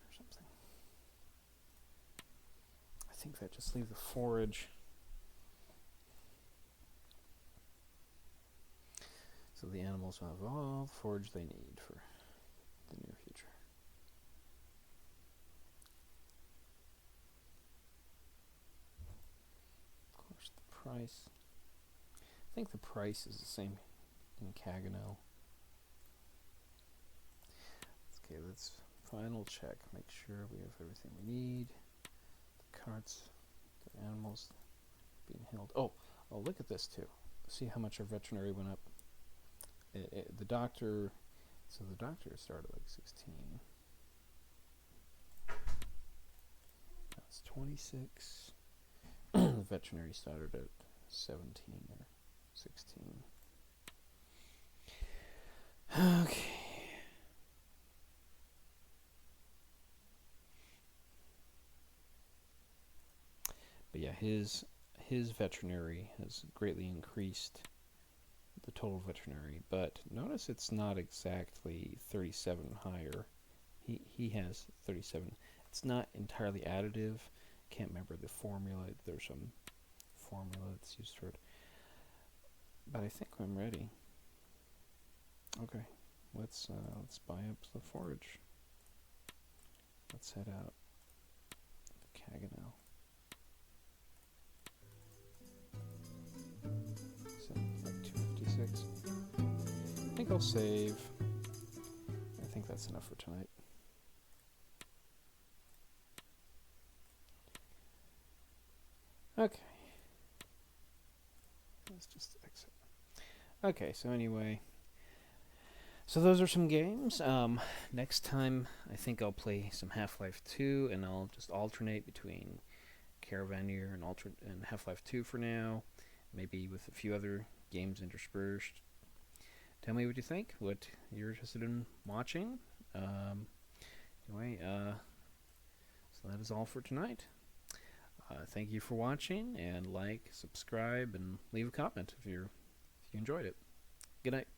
Or something. I think that just leave the forage. So the animals will have all the forage they need for the near future. Of course, the price. I think the price is the same in Cagano. Okay, let's final check. Make sure we have everything we need. The carts, the animals being held. Oh, look at this too. See how much our veterinary went up. The doctor, so the doctor started like 16. That's 26. The veterinary started at 17 or 16. Okay. But yeah, his veterinary has greatly increased the total veterinary, but notice it's not exactly 37 higher. He has 37. It's not entirely additive. Can't remember the formula. There's some formula that's used for it. But I think I'm ready. Okay, let's buy up the forage. Let's head out. Caganel. So like 256. I think I'll save. I think that's enough for tonight. Okay. Let's just exit. Okay, so anyway. So those are some games. Next time, I think I'll play some Half-Life 2, and I'll just alternate between Caravaneer and Half-Life 2 for now, maybe with a few other games interspersed. Tell me what you think, what you're interested in watching. Anyway, so that is all for tonight. Thank you for watching, and like, subscribe, and leave a comment if you enjoyed it. Good night.